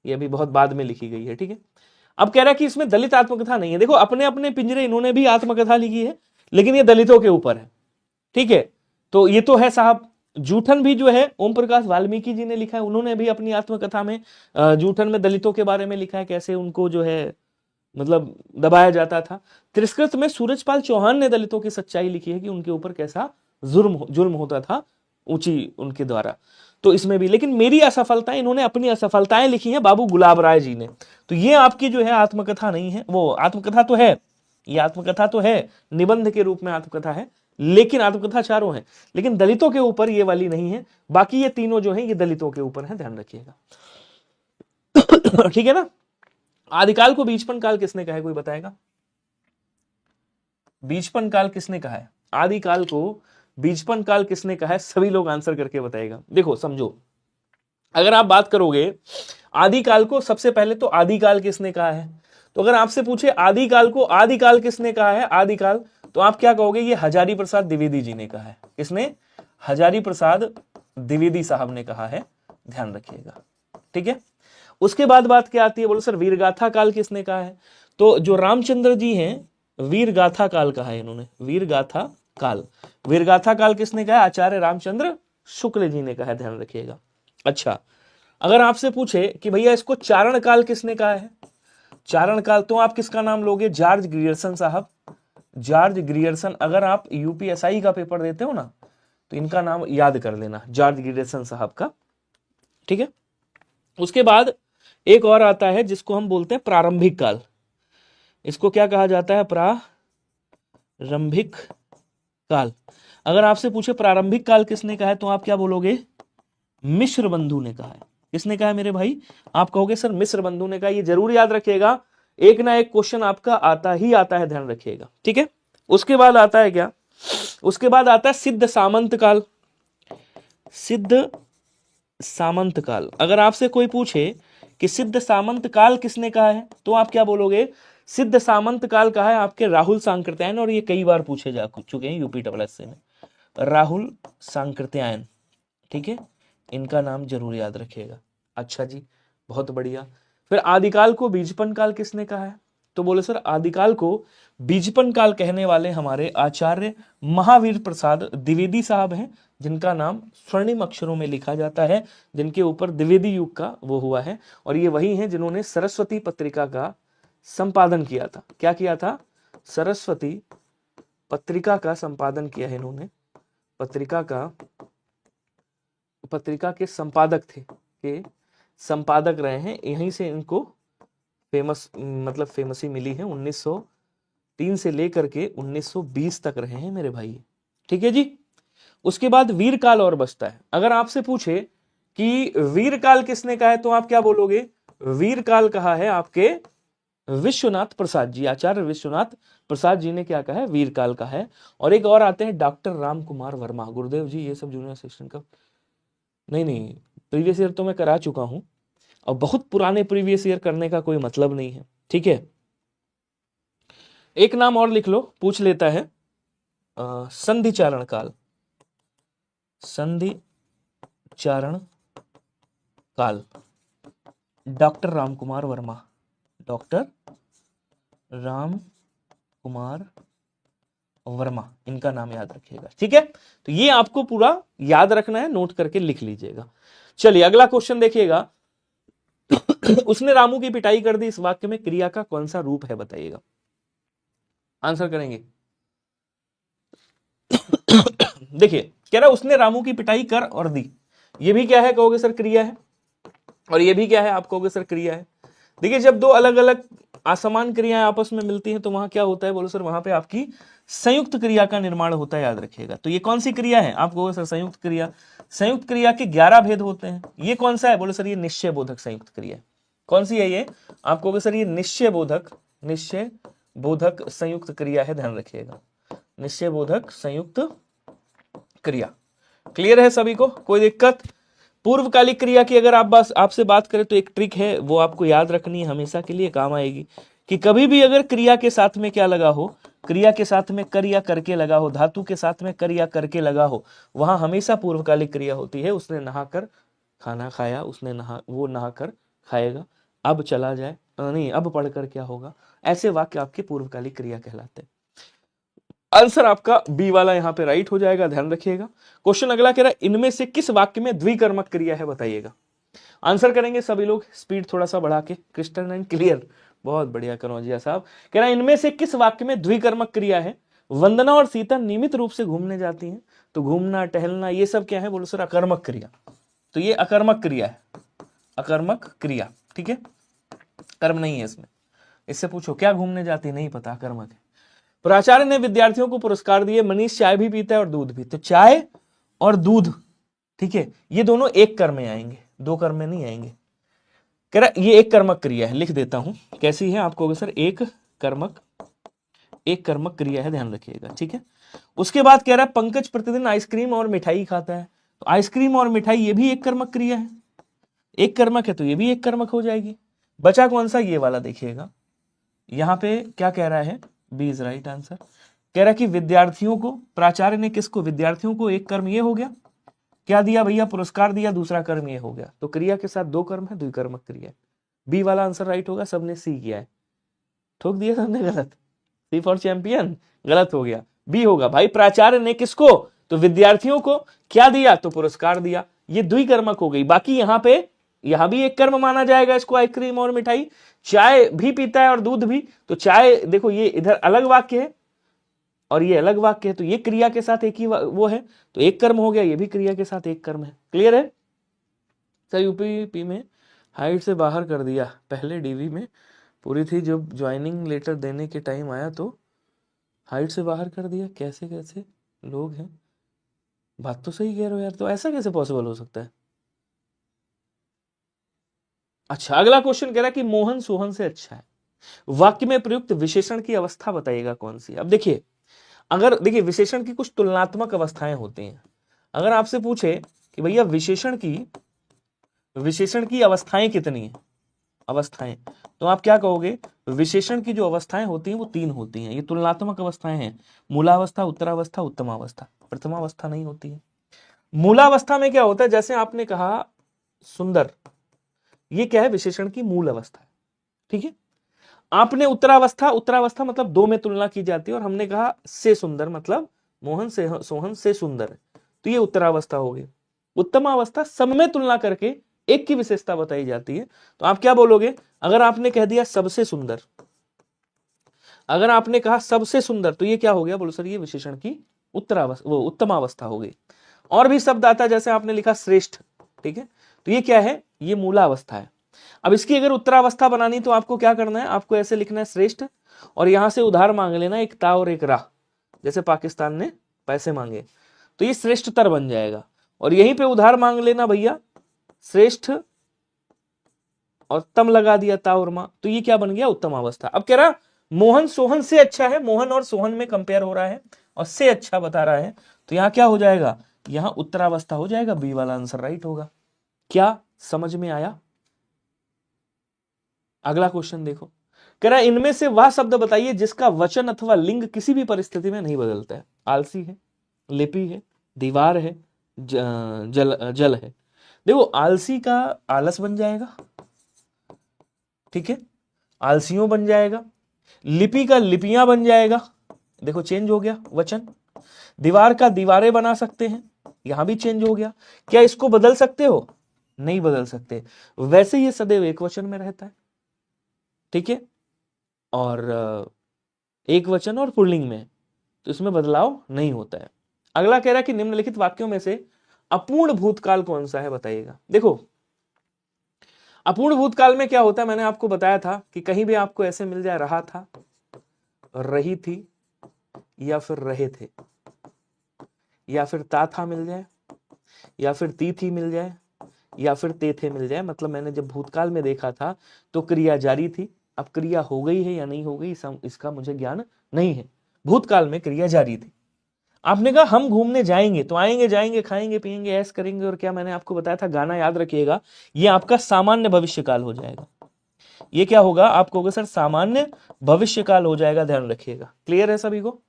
ये अभी बहुत बाद में लिखी गई है, ठीक है। अब कह रहा है कि इसमें दलित आत्मकथा नहीं है। देखो, अपने अपने पिंजरे इन्होंने भी आत्मकथा लिखी है, लेकिन ये दलितों के ऊपर है, ठीक है। तो ये तो है साहब। जूठन भी जो है ओम प्रकाश वाल्मीकि जी ने लिखा है, उन्होंने भी अपनी आत्मकथा में जूठन में दलितों के बारे में लिखा है, कैसे उनको जो है मतलब दबाया जाता था। तिरस्कृत में सूरजपाल चौहान ने दलितों की सच्चाई लिखी है कि उनके ऊपर कैसा जुर्म होता था ऊंची उनके द्वारा। तो इसमें भी, लेकिन मेरी असफलताएं, इन्होंने अपनी असफलताएं लिखी हैं बाबू गुलाब राय जी ने। तो ये आपकी जो है आत्मकथा नहीं है, वो आत्मकथा तो है, ये आत्मकथा तो है, निबंध के रूप में आत्मकथा है, लेकिन आत्मकथा चारों है, लेकिन दलितों के ऊपर ये वाली नहीं है। बाकी ये तीनों जो है ये दलितों के ऊपर है, ध्यान रखिएगा। ठीक है ना। आदिकाल को बीजपन काल किसने कहा है, कोई बताएगा? बीजपन काल किसने कहा है? आदिकाल को बीजपन काल किसने कहा है? सभी लोग आंसर करके बताएगा। देखो समझो, अगर आप बात करोगे आदिकाल को, सबसे पहले तो आदिकाल किसने कहा है, तो अगर आपसे पूछे आदिकाल को आदिकाल किसने कहा है, आदिकाल, तो आप क्या कहोगे? ये हजारी प्रसाद द्विवेदी जी ने कहा है। किसने? हजारी प्रसाद द्विवेदी साहब ने कहा है, ध्यान रखिएगा, ठीक है। उसके बाद बात क्या आती है? बोलो सर वीरगाथा काल किसने कहा है? तो जो रामचंद्र जी हैं, वीरगाथा काल कहा है इन्होंने, वीरगाथा काल। वीरगाथा काल किसने कहा है? आचार्य रामचंद्र शुक्ल जी ने कहा है, ध्यान रखिएगा। अच्छा, अगर आपसे पूछे कि भैया इसको चारण काल किसने कहा है, चारण काल, तो आप किसका नाम लोगे? जॉर्ज ग्रियर्सन साहब, जॉर्ज ग्रियर्सन। अगर आप यूपीएसआई का पेपर देते हो ना, तो इनका नाम याद कर लेना, जॉर्ज ग्रियर्सन साहब का, ठीक है। उसके बाद एक और आता है जिसको हम बोलते हैं प्रारंभिक काल। इसको क्या कहा जाता है? प्रारंभिक काल। अगर आपसे पूछे प्रारंभिक काल किसने कहा है, तो आप क्या बोलोगे? मिश्र बंधु ने कहा है। किसने कहा है मेरे भाई? आप कहोगे सर मिश्र बंधु ने कहा। ये जरूर याद रखिएगा, एक ना एक क्वेश्चन आपका आता ही आता है, ध्यान रखिएगा, ठीक है। उसके बाद आता है क्या? उसके बाद आता है सिद्ध सामंत काल। सिद्ध सामंत काल। अगर आपसे कोई पूछे कि सिद्ध सामंत काल किसने कहा है, तो आप क्या बोलोगे? सिद्ध सामंत काल कहा है आपके राहुल सांकृत्यायन, और ये कई बार पूछे जा चुके हैं यूपीएससी में, राहुल सांकृत्यायन, ठीक है। इनका नाम जरूर याद रखिएगा। अच्छा जी, बहुत बढ़िया। फिर आदिकाल को बीजपन काल किसने कहा है? तो बोले सर आदिकाल को बीजपन काल कहने वाले हमारे आचार्य महावीर प्रसाद द्विवेदी साहब हैं, जिनका नाम स्वर्णिम अक्षरों में लिखा जाता है, जिनके ऊपर द्विवेदी युग का वो हुआ है। और ये वही हैं जिन्होंने सरस्वती पत्रिका का संपादन किया था। क्या किया था? सरस्वती पत्रिका का संपादन किया है इन्होंने। पत्रिका के संपादक थे, के संपादक रहे हैं, यहीं से इनको फेमसी मिली है। 1903 से लेकर के 1920 तक रहे हैं मेरे भाई, ठीक है जी। उसके बाद वीर काल और बचता है। अगर आपसे पूछे कि वीर काल किसने कहा है, तो आप क्या बोलोगे? वीर काल कहा है आपके विश्वनाथ प्रसाद जी, आचार्य विश्वनाथ प्रसाद जी ने क्या कहा है? वीर काल का है। और एक और आते हैं डॉक्टर राम कुमार वर्मा, गुरुदेव जी, ये सब जूनियर सेक्शन का, नहीं, प्रीवियस ईयर तो मैं करा चुका हूं, और बहुत पुराने प्रीवियस ईयर करने का कोई मतलब नहीं है, ठीक है। एक नाम और लिख लो, पूछ लेता है संधि चारण काल। संधि उच्चारण काल, डॉक्टर रामकुमार वर्मा, डॉक्टर राम कुमार वर्मा, इनका नाम याद रखिएगा। ठीक है, तो ये आपको पूरा याद रखना है, नोट करके लिख लीजिएगा। चलिए अगला क्वेश्चन देखिएगा। उसने रामू की पिटाई कर दी, इस वाक्य में क्रिया का कौन सा रूप है बताइएगा। आंसर करेंगे। देखिए कह रहा उसने रामू की पिटाई कर और दी, ये भी क्या है कहोगे सर क्रिया है, और ये भी क्या है आप कहोगे सर क्रिया है। देखिए जब दो अलग अलग असमान क्रियाएं आपस में मिलती हैं तो वहां क्या होता है, बोलो सर वहां पे आपकी संयुक्त क्रिया का निर्माण होता है, याद रखिएगा। तो ये कौन सी क्रिया है, आप कहोगे सर संयुक्त क्रिया। संयुक्त क्रिया के 11 भेद होते हैं, ये कौन सा है, बोलो सर ये निश्चय बोधक संयुक्त क्रिया। कौन सी है ये, आप कहोगे सर ये निश्चय बोधक संयुक्त क्रिया है, ध्यान रखिएगा, निश्चय बोधक संयुक्त क्रिया। क्लियर है सभी को, कोई दिक्कत। पूर्वकालिक क्रिया की अगर आप बस आपसे बात करें तो एक ट्रिक है, वो आपको याद रखनी है, हमेशा के लिए काम आएगी, कि कभी भी अगर क्रिया के साथ में क्या लगा हो, क्रिया के साथ में कर या करके लगा हो, धातु के साथ में कर या करके लगा हो, वहां हमेशा पूर्वकालिक क्रिया होती है। उसने नहाकर खाना खाया, उसने नहाकर खाएगा, अब चला जाए, नहीं अब पढ़कर क्या होगा, ऐसे वाक्य आपके पूर्वकालिक क्रिया कहलाते हैं। आंसर आपका बी वाला यहां पे राइट हो जाएगा, ध्यान रखिएगा। क्वेश्चन अगला कह रहा है इनमें से किस वाक्य में द्विकर्मक क्रिया है बताइएगा। आंसर करेंगे सभी लोग, स्पीड थोड़ा सा बढ़ा के, क्रिस्टल एंड क्लियर, बहुत बढ़िया कनौजिया साहब। कह रहा है इनमें से किस वाक्य में द्विकर्मक क्रिया है। वंदना और सीता नियमित रूप से घूमने जाती हैं, तो घूमना टहलना ये सब क्या है, बोलो सर अकर्मक क्रिया, तो ये अकर्मक क्रिया है, अकर्मक क्रिया। ठीक है, कर्म नहीं है इसमें। इससे पूछो क्या घूमने जाती, नहीं पता, अकर्मक है। प्राचार्य ने विद्यार्थियों को पुरस्कार दिए, मनीष चाय भी पीता है और दूध भी, तो चाय और दूध, ठीक है, ये दोनों एक कर्म में आएंगे, दो कर्म में नहीं आएंगे। कह रहा ये एक कर्मक क्रिया है, लिख देता हूं कैसी है, आप कहोगे सर एक कर्मक क्रिया है, ध्यान रखिएगा। ठीक है, उसके बाद कह रहा है पंकज प्रतिदिन आइसक्रीम और मिठाई खाता है, तो आइसक्रीम और मिठाई ये भी एक कर्मक क्रिया है, एक कर्मक है तो ये भी एक कर्मक हो जाएगी। बचा कौन सा, ये वाला देखिएगा, यहां पे क्या कह रहा है, बी इज राइट आंसर। कह रहा है कि विद्यार्थियों को, प्राचार्य ने किसको, विद्यार्थियों को, एक कर्म ये हो गया, क्या दिया भैया, पुरस्कार दिया, दूसरा कर्म ये हो गया, तो क्रिया के साथ दो कर्म है, द्विकर्मक क्रिया। बी वाला आंसर राइट होगा, सबने सी किया है, ठोक दिया सबने गलत, सी फॉर चैंपियन, गलत हो गया, बी होगा भाई, प्राचार्य ने किसको, तो विद्यार्थियों को क्या दिया, तो पुरस्कार दिया, ये द्विकर्मक हो गई। बाकी यहां भी एक कर्म माना जाएगा इसको, आइसक्रीम और मिठाई, चाय भी पीता है और दूध भी, तो चाय देखो ये इधर अलग वाक्य है और ये अलग वाक्य है, तो ये क्रिया के साथ एक ही वो है, तो एक कर्म हो गया, ये भी क्रिया के साथ एक कर्म है। क्लियर है सर। यूपी में हाइट से बाहर कर दिया, पहले डीवी में पूरी थी, जब ज्वाइनिंग लेटर देने के टाइम आया तो हाइट से बाहर कर दिया, कैसे कैसे लोग हैं, बात तो सही कह रहे हो यार, तो ऐसा कैसे पॉसिबल हो सकता है। अच्छा अगला क्वेश्चन कह रहा है कि मोहन सोहन से अच्छा है, वाक्य में प्रयुक्त विशेषण की अवस्था बताइएगा कौन सी। अब देखिए अगर देखिए विशेषण की कुछ तुलनात्मक अवस्थाएं होती हैं, अगर आपसे पूछे कि भैया विशेषण की अवस्थाएं कितनी हैं, अवस्थाएं, तो आप क्या कहोगे, विशेषण की जो अवस्थाएं होती हैं वो 3 होती हैं, ये तुलनात्मक अवस्थाएं हैं, मूलावस्था, उत्तरावस्था, उत्तमावस्था, प्रथमावस्था नहीं होती है। मूलावस्था में क्या होता है, जैसे आपने कहा सुंदर, ये क्या है, विशेषण की मूल अवस्था है। ठीक है, आपने उत्तरावस्था मतलब 2 में तुलना की जाती है, और हमने कहा से सुंदर मतलब मोहन से सोहन से सुंदर है, तो ये उत्तरावस्था हो गई। उत्तमावस्था सब में तुलना करके एक की विशेषता बताई जाती है, तो आप क्या बोलोगे, अगर आपने कह दिया सबसे सुंदर, अगर आपने कहा सबसे सुंदर, तो ये क्या हो गया, बोलो सर ये विशेषण की उत्तमावस्था हो गई। और भी शब्द आता है, जैसे आपने लिखा श्रेष्ठ, ठीक है, तो ये क्या है, ये मूलावस्था है। अब इसकी अगर उत्तरावस्था बनानी तो आपको क्या करना है, आपको ऐसे लिखना है श्रेष्ठ, और यहां से उधार मांग लेना एक ता और एक रा, जैसे पाकिस्तान ने पैसे मांगे, तो ये श्रेष्ठतर बन जाएगा, और यहीं पे उधार मांग लेना भैया श्रेष्ठ और तम लगा दिया ता और मां, तो ये क्या बन गया, उत्तम अवस्था। अब कह रहा मोहन सोहन से अच्छा है, मोहन और सोहन में कंपेयर हो रहा है और से अच्छा बता रहा है, तो यहां क्या हो जाएगा, यहां उत्तरावस्था हो जाएगा, बी वाला आंसर राइट होगा। क्या समझ में आया। अगला क्वेश्चन देखो, कह रहा है इनमें से वह शब्द बताइए जिसका वचन अथवा लिंग किसी भी परिस्थिति में नहीं बदलता है। आलसी है, लिपि है, दीवार है, जल है, देखो आलसी का आलस बन जाएगा, ठीक है, आलसियों बन जाएगा। लिपि का लिपियां बन जाएगा, देखो चेंज हो गया वचन। दीवार का दीवारें बना सकते हैं, यहां भी चेंज हो गया। क्या इसको बदल सकते हो? नहीं बदल सकते। वैसे ये सदैव एक वचन में रहता है, ठीक है, और एक वचन और पुल्लिंग में, तो इसमें बदलाव नहीं होता है। अगला कह रहा है कि निम्नलिखित वाक्यों में से अपूर्ण भूतकाल कौन सा है, बताइएगा। देखो अपूर्ण भूतकाल में क्या होता है, मैंने आपको बताया था कि कहीं भी आपको ऐसे मिल जाए रहा था, रही थी, या फिर रहे थे, या फिर ता था मिल जाए, या फिर ती थी मिल जाए, या फिर ते थे मिल जाए, मतलब मैंने जब भूतकाल में देखा था तो क्रिया जारी थी। अब क्रिया हो गई है या नहीं हो गई इसका मुझे ज्ञान नहीं है। भूतकाल में क्रिया जारी थी। आपने कहा हम घूमने जाएंगे, तो आएंगे जाएंगे खाएंगे पिएंगे ऐश करेंगे, और क्या मैंने आपको बताया था गाना याद रखिएगा, ये आपका सामान्य भविष्यकाल हो जाएगा। ये क्या होगा, आपको होगा सर सामान्य भविष्यकाल हो जाएगा, ध्यान रखिएगा। क्लियर है सभी को?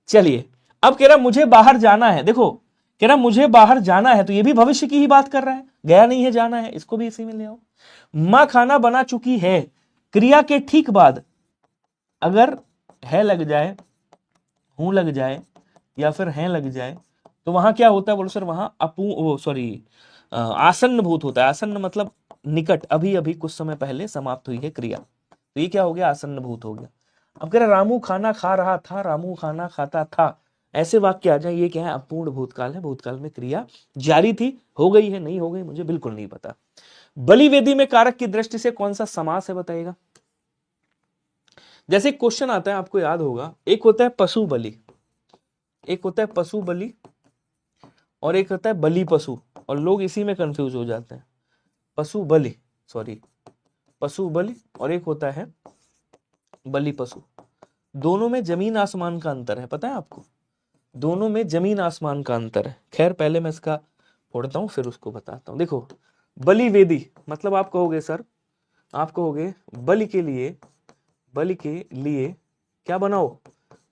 चलिए अब कह रहा मुझे बाहर जाना है, देखो कह रहा मुझे बाहर जाना है, तो ये भी भविष्य की ही बात कर रहा है, गया नहीं है, जाना है, इसको भी इसी में ले आओ। मां खाना बना चुकी है, क्रिया के ठीक बाद अगर है लग जाए, हूं लग जाए, या फिर है लग जाए, तो वहां क्या होता है, बोलो सर वहां आसन्न भूत होता है। आसन्न मतलब निकट, अभी अभी कुछ समय पहले समाप्त हुई है क्रिया, तो ये क्या हो गया, आसन्न भूत हो गया। अब कह रहे रामू खाना खा रहा था, रामू खाना खाता था, ऐसे वाक्य आ जाए, ये क्या है, अपूर्ण भूतकाल है। भूतकाल में क्रिया जारी थी, हो गई है नहीं हो गई मुझे बिल्कुल नहीं पता। बलि वेदी में कारक की दृष्टि से कौन सा समास है, बताइएगा। जैसे क्वेश्चन आता है, आपको याद होगा, एक होता है पशु बलि, एक होता है पशु बलि, और एक होता है बलि पशु, और लोग इसी में कंफ्यूज हो जाते हैं। पशु बलि, सॉरी, पशु बलि, और एक होता है बलि पशु। दोनों में जमीन आसमान का अंतर है, पता है आपको, दोनों में जमीन आसमान का अंतर है। खैर पहले मैं इसका फोड़ता हूं फिर उसको बताता हूं। देखो बलि वेदी मतलब आप कहोगे सर, आप कहोगे बलि के लिए, बलि के लिए क्या बनाओ,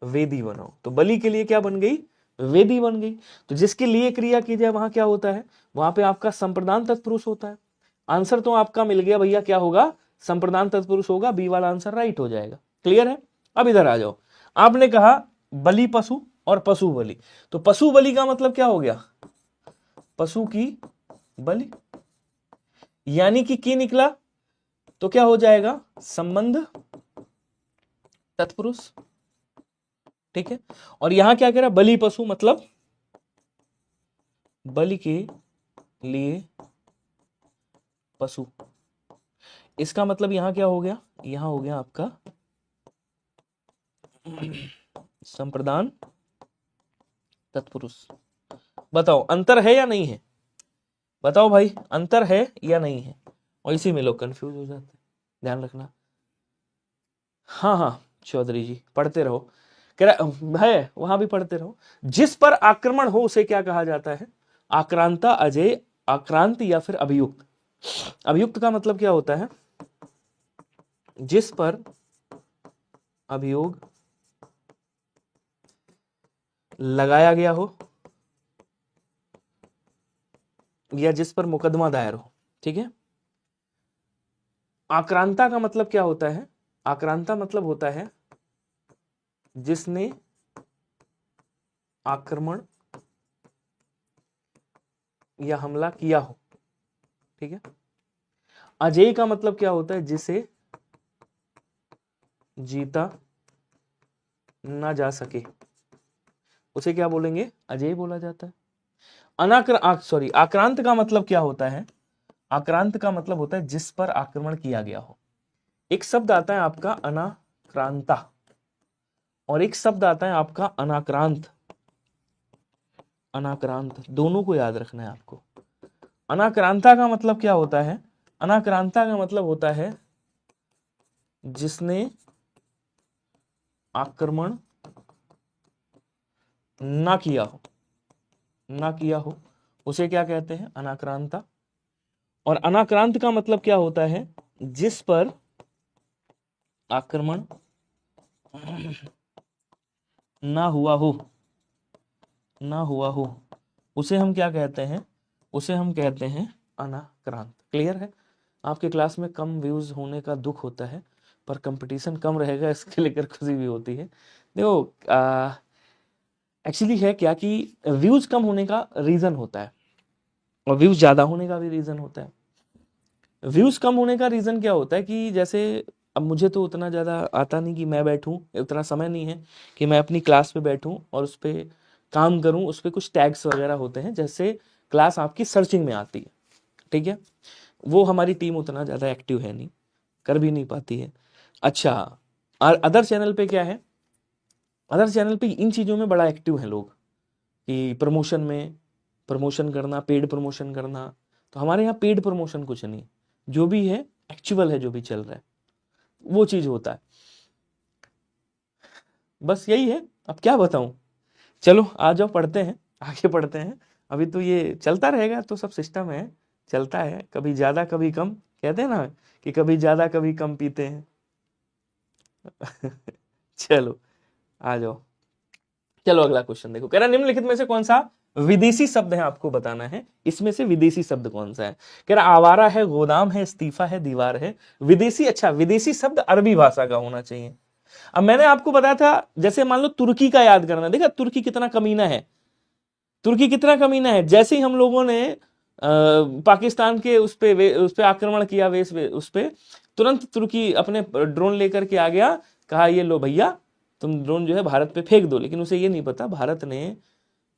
वेदी बनाओ। तो बलि के लिए क्या बन गई, वेदी बन गई। तो जिसके लिए क्रिया की जाए वहां क्या होता है, वहां पे आपका संप्रदान तत्पुरुष होता है। आंसर तो आपका मिल गया भैया, क्या होगा, संप्रदान तत्पुरुष होगा, बी वाला आंसर राइट हो जाएगा। क्लियर है? अब इधर आ जाओ, आपने कहा बलि पशु और पशु बलि, तो पशु बलि का मतलब क्या हो गया, पशु की बलि, यानी कि की निकला, तो क्या हो जाएगा, संबंध तत्पुरुष, ठीक है। और यहां क्या कह रहा, बलि पशु मतलब बलि के लिए पशु, इसका मतलब यहां क्या हो गया, यहां हो गया आपका संप्रदान तत्पुरुष। बताओ अंतर है या नहीं है, बताओ भाई अंतर है या नहीं है, और इसी में लोग कंफ्यूज हो जाते हैं, ध्यान रखना। हाँ हाँ चौधरी जी पढ़ते रहो, कह रहा है वहां भी पढ़ते रहो। जिस पर आक्रमण हो उसे क्या कहा जाता है, आक्रांता, अजय, आक्रांत, या फिर अभियुक्त। अभियुक्त का मतलब क्या होता है, जिस पर अभियोग लगाया गया हो, या जिस पर मुकदमा दायर हो, ठीक है। आक्रांता का मतलब क्या होता है, आक्रांता मतलब होता है जिसने आक्रमण या हमला किया हो, ठीक है। अजेय का मतलब क्या होता है, जिसे जीता ना जा सके, उसे क्या बोलेंगे, अजेय बोला जाता है। आक्रांत का मतलब क्या होता है, आक्रांत का मतलब होता है जिस पर आक्रमण किया गया हो। एक शब्द आता है आपका अनाक्रांता, और एक शब्द आता है आपका अनाक्रांत। अनाक्रांत दोनों को याद रखना है आपको। अनाक्रांता का मतलब क्या होता है, अनाक्रांता का मतलब होता है जिसने आक्रमण ना किया हो, ना किया हो, उसे क्या कहते हैं, अनाक्रांता। और अनाक्रांत का मतलब क्या होता है, जिस पर आक्रमण ना हुआ हो, ना हुआ हो, उसे हम क्या कहते हैं, उसे हम कहते हैं अनाक्रांत। क्लियर है? आपके क्लास में कम व्यूज होने का दुख होता है, पर कंपटीशन कम रहेगा इसके लेकर खुशी भी होती है। देखो एक्चुअली है क्या कि व्यूज कम होने का रीजन होता है और व्यूज ज्यादा होने का भी रीजन होता है। व्यूज कम होने का रीजन क्या होता है कि जैसे अब मुझे तो उतना ज़्यादा आता नहीं कि मैं बैठूं, उतना समय नहीं है कि मैं अपनी क्लास पे बैठूं और उस पर काम करूं। उस पर कुछ टैग्स वगैरह होते हैं, जैसे क्लास आपकी सर्चिंग में आती है, ठीक है, वो हमारी टीम उतना ज़्यादा एक्टिव है नहीं, कर भी नहीं पाती है। अच्छा, और अदर चैनल पे क्या है, अदर चैनल पे इन चीज़ों में बड़ा एक्टिव हैं लोग कि प्रमोशन में, प्रमोशन करना, पेड प्रमोशन करना। तो हमारे यहाँ पेड प्रमोशन कुछ नहीं, जो भी है एक्चुअल है, जो भी चल रहा है वो चीज़ होता है। बस यही है, अब क्या बताऊं। चलो आ जाओ, पढ़ते हैं, आगे पढ़ते हैं। अभी तो ये चलता रहेगा, तो सब सिस्टम है, चलता है, कभी ज़्यादा कभी कम, कहते हैं ना कि कभी ज़्यादा कभी कम पीते हैं। चलो आ जाओ। चलो अगला क्वेश्चन देखो, कह रहा निम्नलिखित में से कौन सा विदेशी शब्द है, आपको बताना है इसमें से विदेशी शब्द कौन सा है। कह रहा आवारा है, गोदाम है, इस्तीफा है, दीवार है। विदेशी, अच्छा विदेशी शब्द अरबी भाषा का होना चाहिए। अब मैंने आपको बताया था, जैसे मान लो तुर्की का याद करना, देखा तुर्की कितना कमीना है, तुर्की कितना कमीना है। जैसे ही हम लोगों ने पाकिस्तान के उस पे आक्रमण किया, उस पे तुरंत तुर्की अपने ड्रोन लेकर के आ गया, कहा ये लो भैया तुम ड्रोन जो है भारत पे फेंक दो। लेकिन उसे ये नहीं पता भारत ने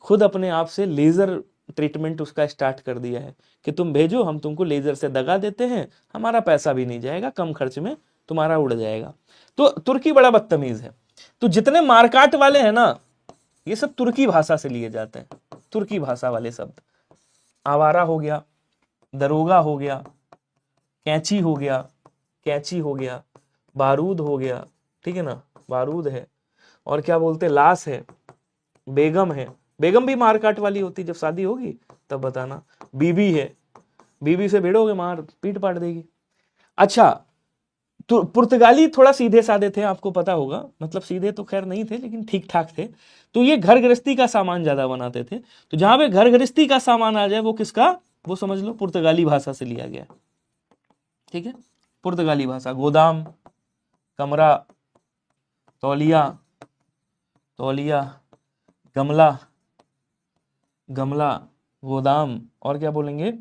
खुद अपने आप से लेजर ट्रीटमेंट उसका स्टार्ट कर दिया है कि तुम भेजो, हम तुमको लेजर से दगा देते हैं, हमारा पैसा भी नहीं जाएगा, कम खर्च में तुम्हारा उड़ जाएगा। तो तुर्की बड़ा बदतमीज है। तो जितने मारकाट वाले हैं ना, ये सब तुर्की भाषा से लिए जाते हैं, तुर्की भाषा वाले शब्द। आवारा हो गया, दरोगा हो गया, कैंची हो गया, कैंची हो गया, बारूद हो गया, ठीक है ना, बारूद है, और क्या बोलते, लाश है, बेगम है, बेगम भी मारकाट वाली होती, जब शादी होगी तब बताना। बीबी है, बीबी से भिड़ोगे मार पीट पाट देगी। अच्छा, तो पुर्तगाली थोड़ा सीधे साधे थे, आपको पता होगा, मतलब सीधे तो खैर नहीं थे लेकिन ठीक ठाक थे। तो ये घर गृहस्थी का सामान ज्यादा बनाते थे। तो जहां पे घर गृहस्थी का सामान आ जाए वो किसका, वो समझ लो पुर्तगाली भाषा से लिया गया, ठीक है। पुर्तगाली भाषा, गोदाम, कमरा, तौलिया, तौलिया, गमला, गमला, गोदाम, और क्या बोलेंगे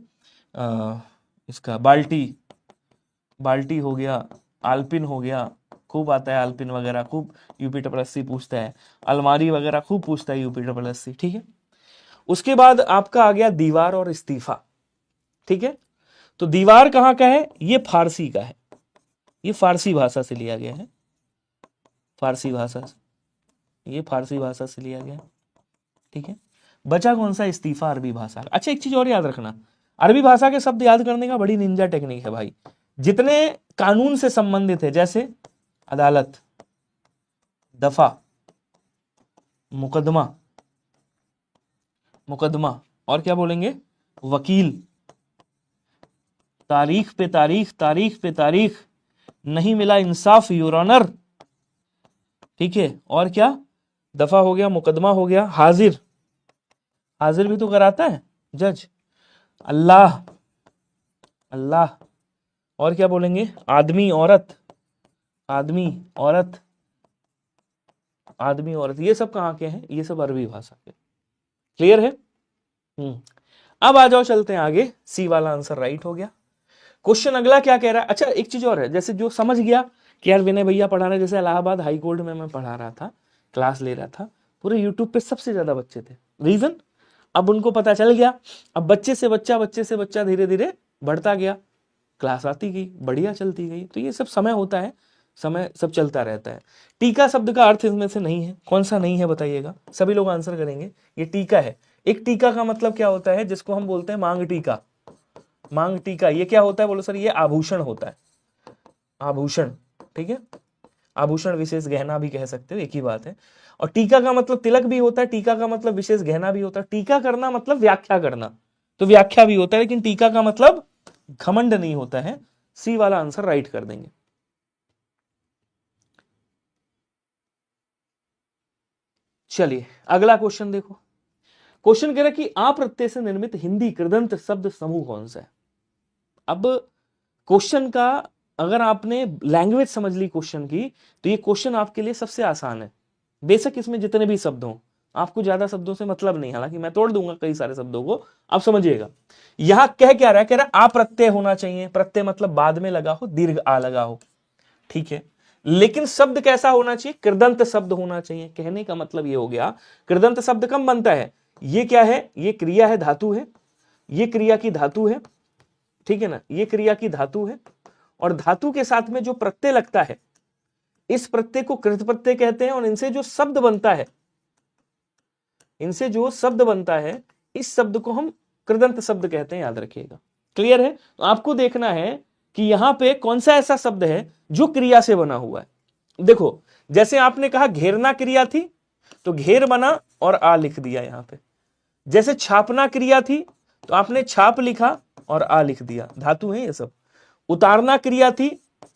इसका बाल्टी, बाल्टी हो गया, आलपिन हो गया, खूब आता है आलपिन वगैरह, खूब यूपी ट्रिपल पूछता है, अलमारी वगैरह खूब पूछता है यूपी ट्रिपल, ठीक है। उसके बाद आपका आ गया दीवार और इस्तीफा, ठीक है। तो दीवार कहाँ का है, ये फारसी का है, ये फारसी भाषा से लिया गया है, फारसी भाषा से, ये फारसी भाषा से लिया गया, ठीक है। बचा कौन सा, इस्तीफा अरबी भाषा। अच्छा एक चीज और याद रखना, अरबी भाषा के शब्द याद करने का बड़ी निंजा टेक्निक है भाई। जितने कानून से संबंधित है, जैसे अदालत, दफा, मुकदमा, मुकदमा, और क्या बोलेंगे, वकील, तारीख पे तारीख, तारीख पे तारीख, नहीं मिला इंसाफ योर ऑनर, ठीक है। और क्या, दफा हो गया, मुकदमा हो गया, हाजिर, हाजिर भी तो कराता है जज, अल्लाह, अल्लाह, और क्या बोलेंगे, आदमी, औरत, आदमी, औरत, आदमी, औरत, ये सब कहाँ के हैं, ये सब अरबी भाषा के। क्लियर है? अब आ जाओ, चलते हैं आगे। सी वाला आंसर राइट हो गया। क्वेश्चन अगला क्या कह रहा है, अच्छा एक चीज और है, जैसे जो समझ गया कि यार विनय भैया पढ़ा रहे, जैसे इलाहाबाद हाई कोर्ट में मैं पढ़ा रहा था, क्लास ले रहा था, पूरे यूट्यूब पे सबसे ज्यादा बच्चे थे। रीजन, अब उनको पता चल गया, अब बच्चे से बच्चा, बच्चे से बच्चा धीरे धीरे बढ़ता गया, क्लास आती गई, बढ़िया चलती गई। तो ये सब समय होता है, समय सब चलता रहता है। टीका शब्द का अर्थ इसमें से नहीं है, कौन सा नहीं है बताइएगा, सभी लोग आंसर करेंगे। ये टीका है। एक टीका का मतलब क्या होता है, जिसको हम बोलते हैं मांग टीका, मांग टीका, ये क्या होता है, बोलो सर, ये आभूषण होता है, आभूषण, ठीक है। आभूषण विशेष गहना भी कह सकते हो, एक ही बात है। और टीका का मतलब तिलक भी होता है, टीका का मतलब विशेष गहना भी होता है। टीका करना मतलब व्याख्या करना, तो व्याख्या भी होता है, लेकिन टीका का मतलब घमंड नहीं होता है। सी वाला आंसर राइट कर देंगे। चलिए अगला क्वेश्चन देखो, क्वेश्चन कह रहा है कि आ प्रत्यय से निर्मित हिंदी कृदंत शब्द समूह कौन सा है। अब क्वेश्चन का अगर आपने लैंग्वेज समझ ली क्वेश्चन की, तो ये क्वेश्चन आपके लिए सबसे आसान है। बेशक इसमें जितने भी शब्द हों, आपको ज्यादा शब्दों से मतलब नहीं, हालांकि मैं तोड़ दूंगा कई सारे शब्दों को, आप समझिएगा। यहां कह क्या रहा है, कह रहा है आ प्रत्यय होना चाहिए, प्रत्यय मतलब बाद में लगा हो, दीर्घ आ लगा हो, ठीक है। लेकिन शब्द कैसा होना चाहिए, कृदंत शब्द होना चाहिए। कहने का मतलब ये हो गया, कृदंत शब्द कम बनता है। ये क्या है, ये क्रिया है, धातु है, ये क्रिया की धातु है, ठीक है ना, ये क्रिया की धातु है, और धातु के साथ में जो प्रत्यय लगता है, इस प्रत्यय को कृत प्रत्यय कहते हैं, और इनसे जो शब्द बनता है, इनसे जो शब्द बनता है, इस शब्द को हम कृदंत शब्द कहते हैं, याद रखिएगा। क्लियर है। तो आपको देखना है कि यहां पे कौन सा ऐसा शब्द है जो क्रिया से बना हुआ है। देखो, जैसे आपने कहा घेरना क्रिया थी, तो घेर बना और आ लिख दिया यहां पे। जैसे छापना क्रिया थी, तो आपने छाप लिखा और आ लिख दिया, धातु है ये सब। उतारना क्रिया थी,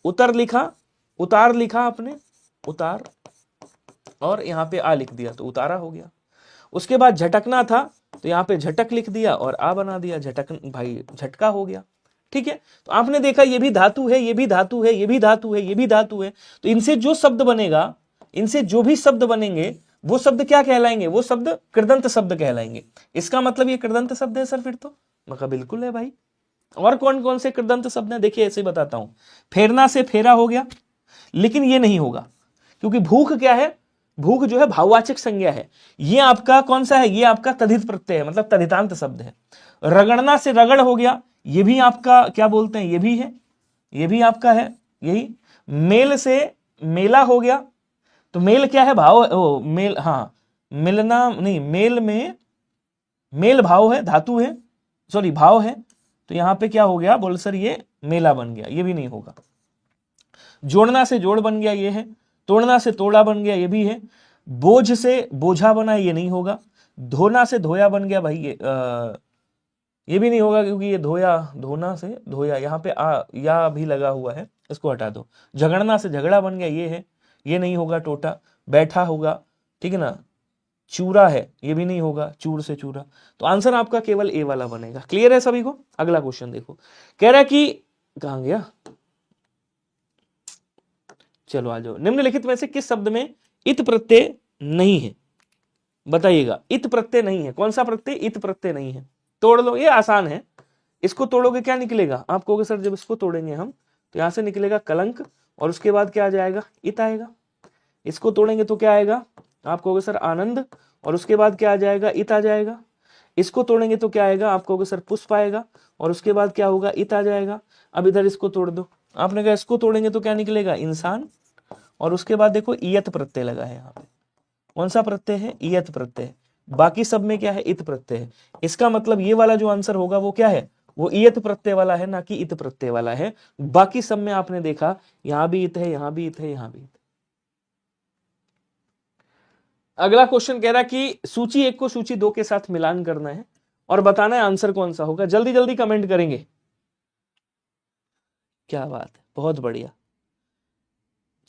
उतर लिखा, उतार लिखा आपने, उतार, और यहां पे आ लिख दिया, तो उतारा हो गया। उसके बाद झटकना था, तो यहां पे झटक लिख दिया और आ बना दिया, झटक भाई झटका हो गया, ठीक है। तो आपने देखा ये भी धातु है, ये भी धातु है, ये भी धातु है, ये भी धातु है। तो इनसे जो शब्द बनेगा, इनसे जो भी शब्द बनेंगे, वो शब्द क्या कहलाएंगे, वो शब्द कृदंत शब्द कहलाएंगे। इसका मतलब ये कृदंत शब्द है सर फिर तो। मैं कहा बिल्कुल है भाई। और कौन कौन से कृदंत शब्द हैं, देखिए ऐसे बताता हूं। फेरना से फेरा हो गया, लेकिन ये नहीं होगा, क्योंकि भूख क्या है, भूख जो है भाववाचक संज्ञा है। ये आपका कौन सा है, ये आपका तद्धित प्रत्यय है, मतलब तद्धितांत शब्द है। रगड़ना से रगड़ हो गया, ये भी आपका क्या बोलते हैं, ये भी है, ये भी आपका है यही। मेल से मेला हो गया, तो मेल क्या है, भाव, ओ मेल, हाँ मिलना नहीं, मेल में मेल भाव है, धातु है, सॉरी भाव है, तो यहां पे क्या हो गया, बोल सर ये मेला बन गया, ये भी नहीं होगा। जोड़ना से जोड़ बन गया, ये है। तोड़ना से तोड़ा बन गया, ये भी है। बोझ से बोझा बना, ये नहीं होगा। धोना से धोया बन गया, भाई ये भी नहीं होगा, क्योंकि ये धोया, धोना से धोया, यहाँ पे आ या भी लगा हुआ है, इसको हटा दो। झगड़ना से झगड़ा बन गया, ये है, ये नहीं होगा। टोटा बैठा होगा, ठीक है ना। चूरा है, ये भी नहीं होगा, चूर से चूरा। तो आंसर आपका केवल ए वाला बनेगा। क्लियर है सभी को। अगला क्वेश्चन देखो, कह रहा है कि कहां गया, चलो आ जाओ। निम्नलिखित में से किस शब्द में इत प्रत्यय नहीं है, बताइएगा। इत प्रत्यय नहीं है, कौन सा प्रत्यय, इत प्रत्यय नहीं है। तोड़ लो, ये आसान है। इसको तोड़ोगे क्या निकलेगा, आप कहोगे सर जब इसको तोड़ेंगे हम, तो यहां से निकलेगा कलंक, और उसके बाद क्या आ जाएगा, इत आएगा। इसको तोड़ेंगे तो क्या आएगा, आप कहोगे सर आनंद, और उसके बाद क्या आ जाएगा, इत आ जाएगा। इसको तोड़ेंगे तो क्या आएगा, आप कहोगे सर पुष्प आएगा, और उसके बाद क्या होगा, इत आ जाएगा। अब इधर इसको तोड़ दो, आपने कहा इसको तोड़ेंगे तो क्या निकलेगा, इंसान, और उसके बाद देखो ईयत प्रत्यय लगा है यहाँ पे। कौन सा प्रत्यय है, ईयत प्रत्यय। बाकी सब में क्या है, इत प्रत्यय है। इसका मतलब ये वाला जो आंसर होगा वो क्या है, वो ईयत प्रत्यय वाला है, ना कि इत प्रत्यय वाला है। बाकी सब में आपने देखा यहां भी इत है, यहां भी इत है, यहां भी इत। अगला क्वेश्चन कह रहा है कि सूची 1 को सूची 2 के साथ मिलान करना है और बताना है आंसर कौन सा होगा। जल्दी जल्दी कमेंट करेंगे। क्या बात है, बहुत बढ़िया।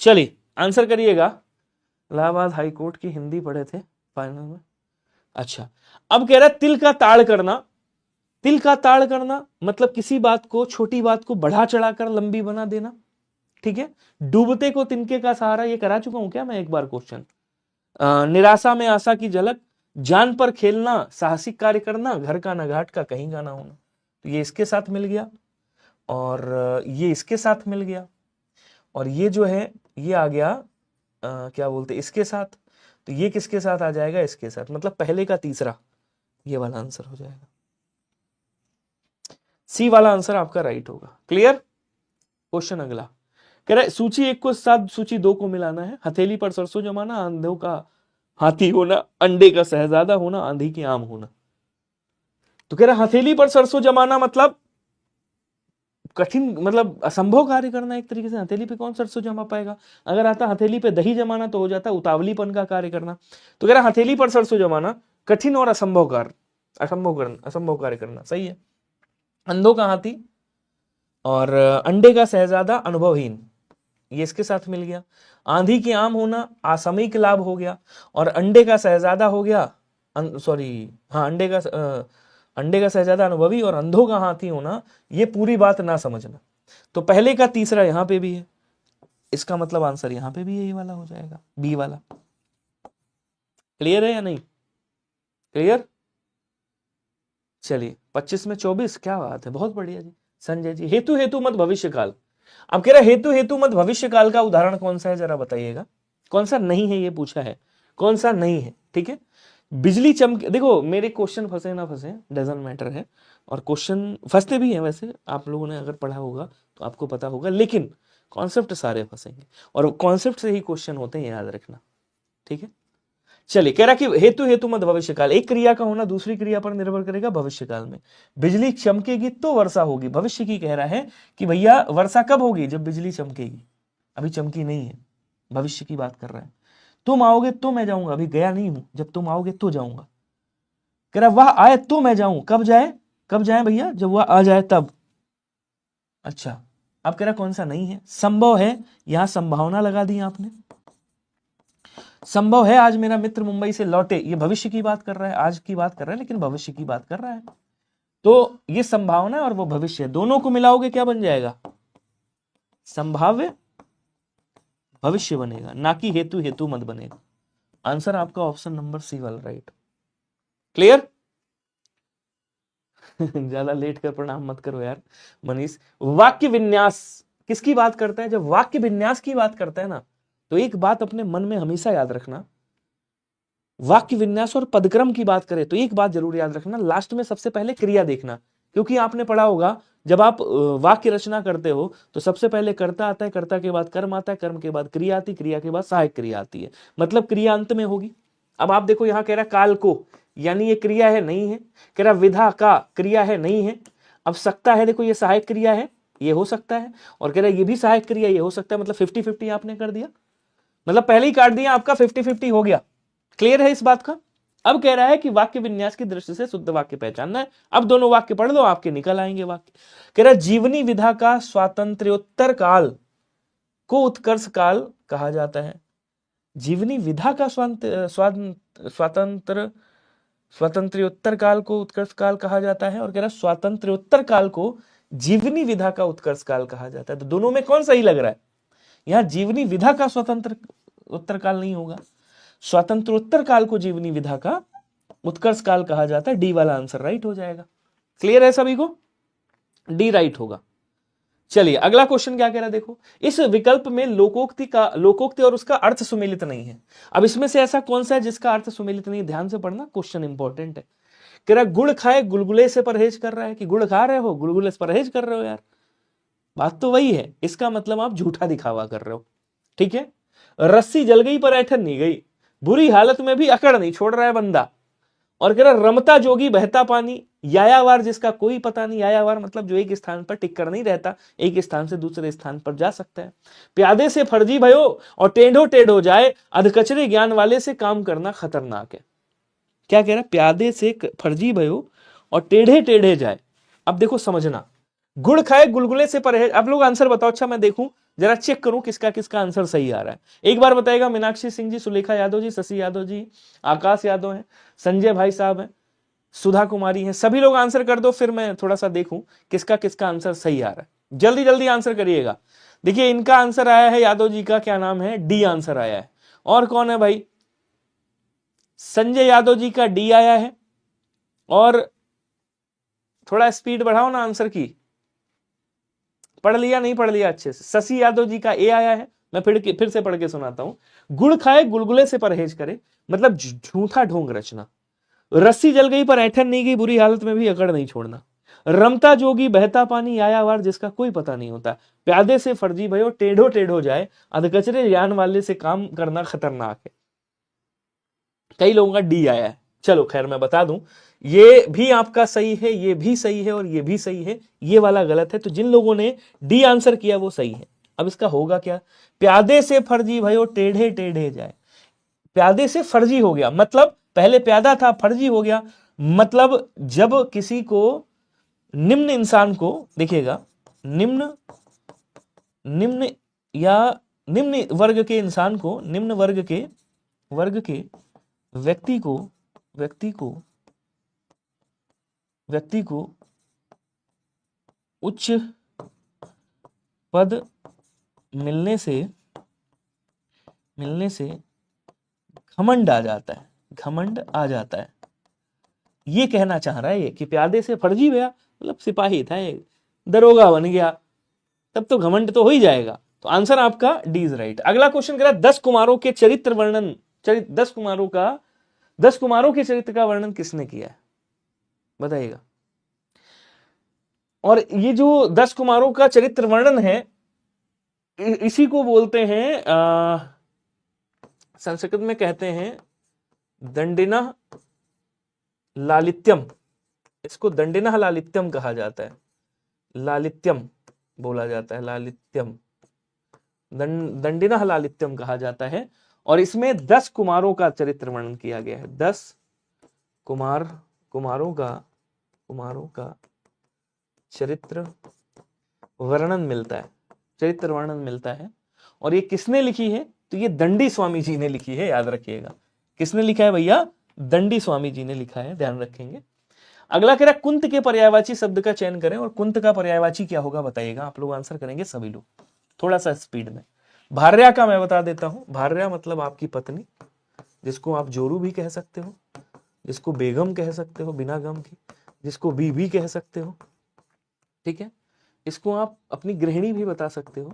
चलिए आंसर करिएगा। इलाहाबाद हाईकोर्ट की हिंदी पढ़े थे फाइनल में। अच्छा, अब कह रहा है तिल का ताड़ करना। तिल का ताड़ करना मतलब किसी बात को, छोटी बात को बढ़ा चढ़ाकर लंबी बना देना, ठीक है। डूबते को तिनके का सहारा, ये करा चुका हूं क्या मैं एक बार क्वेश्चन। निराशा में आशा की झलक, जान पर खेलना, साहसिक कार्य करना, घर का न घाट का कहीं का ना होना। तो ये इसके साथ मिल गया, और ये इसके साथ मिल गया, और ये जो है ये आ गया क्या बोलते इसके साथ। तो ये किसके साथ आ जाएगा, इसके साथ, मतलब पहले का तीसरा, ये वाला आंसर हो जाएगा। सी वाला आंसर आपका राइट होगा। क्लियर। क्वेश्चन अगला कह रहा है सूची 1 को साथ सूची 2 को मिलाना है। हथेली पर सरसों जमाना, अंधों का हाथी होना, अंडे का शहजादा होना, आंधी की आम होना। तो कह रहा है हथेली पर सरसों जमाना मतलब कठिन, मतलब असंभव कार्य करना एक तरीके से। हथेली पे कौन सरसों जमा पाएगा। अगर आता हथेली पे दही जमाना तो हो जाता उतावलीपन का कार्य करना। तो कह रहा हथेली पर सरसों जमाना कठिन और असंभव कार्य, असंभव कार्य करना, सही है। अंधों का हाथी और अंडे का शहजादा अनुभवहीन, ये इसके साथ मिल गया। आंधी की आम होना असामयिक लाभ हो गया, और अंडे का शहजादा हो गया सॉरी, हाँ, अंडे का शहजादा अनुभवी और अंधों का हाथी होना, ये पूरी बात ना समझना। तो पहले का तीसरा यहां पे भी है, इसका मतलब आंसर यहां पे भी यही वाला हो जाएगा, बी वाला। क्लियर है या नहीं? क्लियर? चलिए 25 में 24, क्या बात है, बहुत बढ़िया जी। संजय जी, हेतु हेतु मत भविष्य काल। अब कह रहा हेतु हेतु मत भविष्य काल का उदाहरण कौन सा है, जरा बताइएगा। कौन सा नहीं है ये पूछा है, कौन सा नहीं है, ठीक है। बिजली चमके, देखो मेरे क्वेश्चन फंसे ना फंसे डजंट मैटर है, और क्वेश्चन फंसते भी हैं वैसे, आप लोगों ने अगर पढ़ा होगा तो आपको पता होगा, लेकिन कॉन्सेप्ट सारे फंसेंगे, और कॉन्सेप्ट से ही क्वेश्चन होते हैं, याद रखना, ठीक है। चलिए, कह रहा कि हेतु हेतु मत भविष्य काल, एक क्रिया का होना दूसरी क्रिया पर निर्भर करेगा भविष्य काल में। बिजली चमकेगी तो वर्षा होगी, भविष्य की कह रहा है कि भैया वर्षा कब होगी, जब बिजली चमकेगी, अभी चमकी नहीं है, भविष्य की बात कर रहा है। तुम आओगे तो मैं जाऊंगा, अभी गया नहीं हूं, जब तुम आओगे तो जाऊंगा। कह रहा वह आए तो मैं जाऊं, कब जाए, कब जाए भैया, जब वह आ जाए तब। अच्छा, अब कह रहा कौन सा नहीं है, संभव है, यहां संभावना लगा दी आपने। संभव है आज मेरा मित्र मुंबई से लौटे, ये भविष्य की बात कर रहा है, आज की बात कर रहा है, लेकिन भविष्य की बात कर रहा है। तो ये संभावना और वो भविष्य, दोनों को मिलाओगे क्या बन जाएगा, संभाव्य भविष्य बनेगा, ना कि हेतु हेतु मत बनेगा। आंसर आपका ऑप्शन नंबर सी वाला राइट। क्लियर? ज्यादा लेट कर प्रणाम मत करो यार मनीष। वाक्य विन्यास किसकी बात करता है, जब वाक्य विन्यास की बात करता है ना, तो एक बात अपने मन में हमेशा याद रखना, वाक्य विन्यास और पदक्रम की बात करें तो एक बात जरूर याद रखना, लास्ट में सबसे पहले क्रिया देखना, क्योंकि आपने पढ़ा होगा जब आप वाक्य रचना करते हो तो सबसे पहले कर्ता आता है, कर्ता के बाद कर्म आता है, कर्म के बाद क्रिया आती है, क्रिया के बाद सहायक क्रिया आती है, मतलब क्रिया अंत में होगी। अब आप देखो यहां कह रहा काल को, यानी ये क्रिया है नहीं है, कह रहा विधा का क्रिया है नहीं है, अब सकता है, देखो ये सहायक क्रिया है, ये हो सकता है, और कह रहा ये भी सहायक क्रिया, ये हो सकता है, मतलब 50-50 आपने कर दिया, मतलब पहले ही काट दिया, आपका 50-50 हो गया। क्लियर है इस बात का? अब कह रहा है कि वाक्य विन्यास की दृष्टि से शुद्ध वाक्य पहचानना है। अब दोनों वाक्य पढ़ लो, आपके निकल आएंगे वाक्य। कह रहा जीवनी विधा का स्वातंत्र्योत्तर काल को उत्कर्ष काल कहा जाता है। जीवनी विधा का स्वातंत्र्योत्तर काल को उत्कर्ष काल कहा जाता है, और कह रहा स्वातंत्र्योत्तर काल को जीवनी विधा का उत्कर्ष काल कहा जाता है। तो दोनों में कौन सही लग रहा है? यहां जीवनी विधा का स्वतंत्र उत्तर काल नहीं होगा, स्वातंत्रोत्तर काल को जीवनी विधा का उत्कर्ष काल कहा जाता है। डी वाला आंसर राइट हो जाएगा। क्लियर है सभी को? डी राइट होगा। चलिए अगला क्वेश्चन क्या कह रहा है, देखो इस विकल्प में लोकोक्ति और उसका अर्थ सुमेलित नहीं है। अब इसमें से ऐसा कौन सा है जिसका अर्थ सुमेलित नहीं है? ध्यान से पढ़ना, क्वेश्चन इंपॉर्टेंट है। कह रहा गुड़ खाए गुलगुले से परहेज कर रहा है, कि गुड़ खा रहे हो गुलगुले से परहेज कर रहे हो। यार बात तो वही है, इसका मतलब आप झूठा दिखावा कर रहे हो, ठीक है। रस्सी जल गई पर ऐठन नहीं गई, बुरी हालत में भी अकड़ नहीं छोड़ रहा है बंदा। और कह रहा रमता जोगी बहता पानी, यायावार जिसका कोई पता नहीं, यायावार मतलब जो एक स्थान पर टिक कर नहीं रहता, एक स्थान से दूसरे स्थान पर जा सकता है। प्यादे से फर्जी भयो और टेढ़ो टेढ़ हो जाए, अधकचरे ज्ञान वाले से काम करना खतरनाक है। क्या कह रहा है? प्यादे से फर्जी भयो और टेढ़े टेढ़े जाए। अब देखो समझना, गुड़ खाए गुलगुले से परहेज। अब लोग आंसर बताओ। अच्छा मैं देखूं जरा, चेक करूं किसका किसका आंसर सही आ रहा है। एक बार बताएगा, मीनाक्षी सिंह जी, सुलेखा यादव जी, शशि यादव जी, आकाश यादव है, संजय भाई साहब है, सुधा कुमारी है, सभी लोग आंसर कर दो, फिर मैं थोड़ा सा देखूं किसका किसका आंसर सही आ रहा है। जल्दी जल्दी आंसर करिएगा। देखिए इनका आंसर आया है, यादव जी का क्या नाम है, डी आंसर आया है। और कौन है भाई? संजय यादव जी का डी आया है। और थोड़ा स्पीड बढ़ाओ ना आंसर की, पढ़ लिया नहीं पढ़ लिया अच्छे से? शशि यादव जी का ए आया है। मैं फिर से पढ़ के सुनाता हूं। गुड़ खाए गुलगुले से परहेज करे, मतलब झूठा ढोंग रचना। रस्सी जल गई पर ऐठन नहीं गई, बुरी हालत में भी अकड़ नहीं छोड़ना। रमता जोगी बहता पानी, यायावार जिसका कोई पता नहीं होता। प्यादे से फर्जी भयो, टेढ़ो टेढ़ो जाए, अधकचरे ज्ञान वाले से काम करना खतरनाक है। कई लोगों का डी आया है। चलो खैर मैं बता दूं, ये भी आपका सही है, ये भी सही है, और ये भी सही है, ये वाला गलत है। तो जिन लोगों ने डी आंसर किया वो सही है। अब इसका होगा क्या? प्यादे से फर्जी भयो टेढ़े टेढ़े जाए। प्यादे से फर्जी हो गया, मतलब पहले प्यादा था फर्जी हो गया, मतलब जब किसी को, निम्न इंसान को, देखिएगा निम्न या निम्न वर्ग के इंसान को, निम्न वर्ग के व्यक्ति को व्यक्ति को उच्च पद मिलने से घमंड आ जाता है, घमंड आ जाता है। ये कहना चाह रहा है ये कि प्यादे से फर्जी गया, मतलब सिपाही था, दरोगा बन गया, तब तो घमंड तो हो ही जाएगा। तो आंसर आपका डी इज राइट। अगला क्वेश्चन कह रहा 10 कुमारों के चरित्र वर्णन, 10 कुमारों के चरित्र का वर्णन किसने किया है, बताइएगा। और ये जो 10 कुमारों का चरित्र वर्णन है, इसी को बोलते हैं संस्कृत में कहते हैं दंडिना लालित्यम। इसको दंडिना लालित्यम कहा जाता है, लालित्यम बोला जाता है, लालित्यम, दंडिना लालित्यम कहा जाता है। और इसमें 10 कुमारों का चरित्र वर्णन किया गया है। 10 कुमारों का चरित्र वर्णन मिलता है, चरित्र वर्णन मिलता है। और ये किसने लिखी है, तो ये दंडी स्वामी जी ने लिखी है, याद रखिएगा। किसने लिखा है भैया, दंडी स्वामी जी ने लिखा है, ध्यान रखेंगे। अगला कह रहा है कुंत के पर्यायवाची शब्द का चयन करें, और कुंत का पर्यायवाची क्या होगा बताइएगा। आप लोग आंसर करेंगे सभी लोग, थोड़ा सा स्पीड में। भार्या का मैं बता देता हूं, भार्या मतलब आपकी पत्नी, जिसको आप जोरू भी कह सकते हो, जिसको बेगम कह सकते हो बिना गम की, जिसको बीबी कह सकते हो, ठीक है। इसको आप अपनी गृहिणी भी बता सकते हो,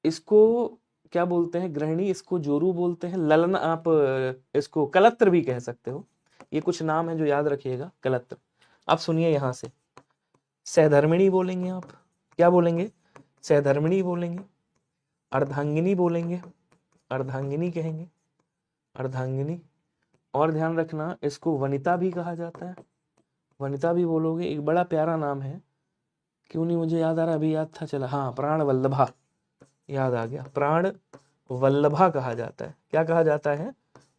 इसको क्या बोलते हैं गृहिणी, इसको जोरू बोलते हैं। ललना, आप इसको कलत्र भी कह सकते हो। ये कुछ नाम है जो याद रखिएगा, कलत्र। आप सुनिए यहां से, सहधर्मिणी बोलेंगे आप, क्या बोलेंगे, सहधर्मिणी बोलेंगे, अर्धांगिनी बोलेंगे, अर्धांगिनी कहेंगे, अर्धांगिनी। और ध्यान रखना, इसको वनिता भी कहा जाता है, वनिता भी बोलोगे। एक बड़ा प्यारा नाम है, क्यों नहीं मुझे याद आ रहा, अभी याद था, चला, हाँ, प्राण वल्लभा, याद आ गया, प्राण वल्लभा कहा जाता है। क्या कहा जाता है,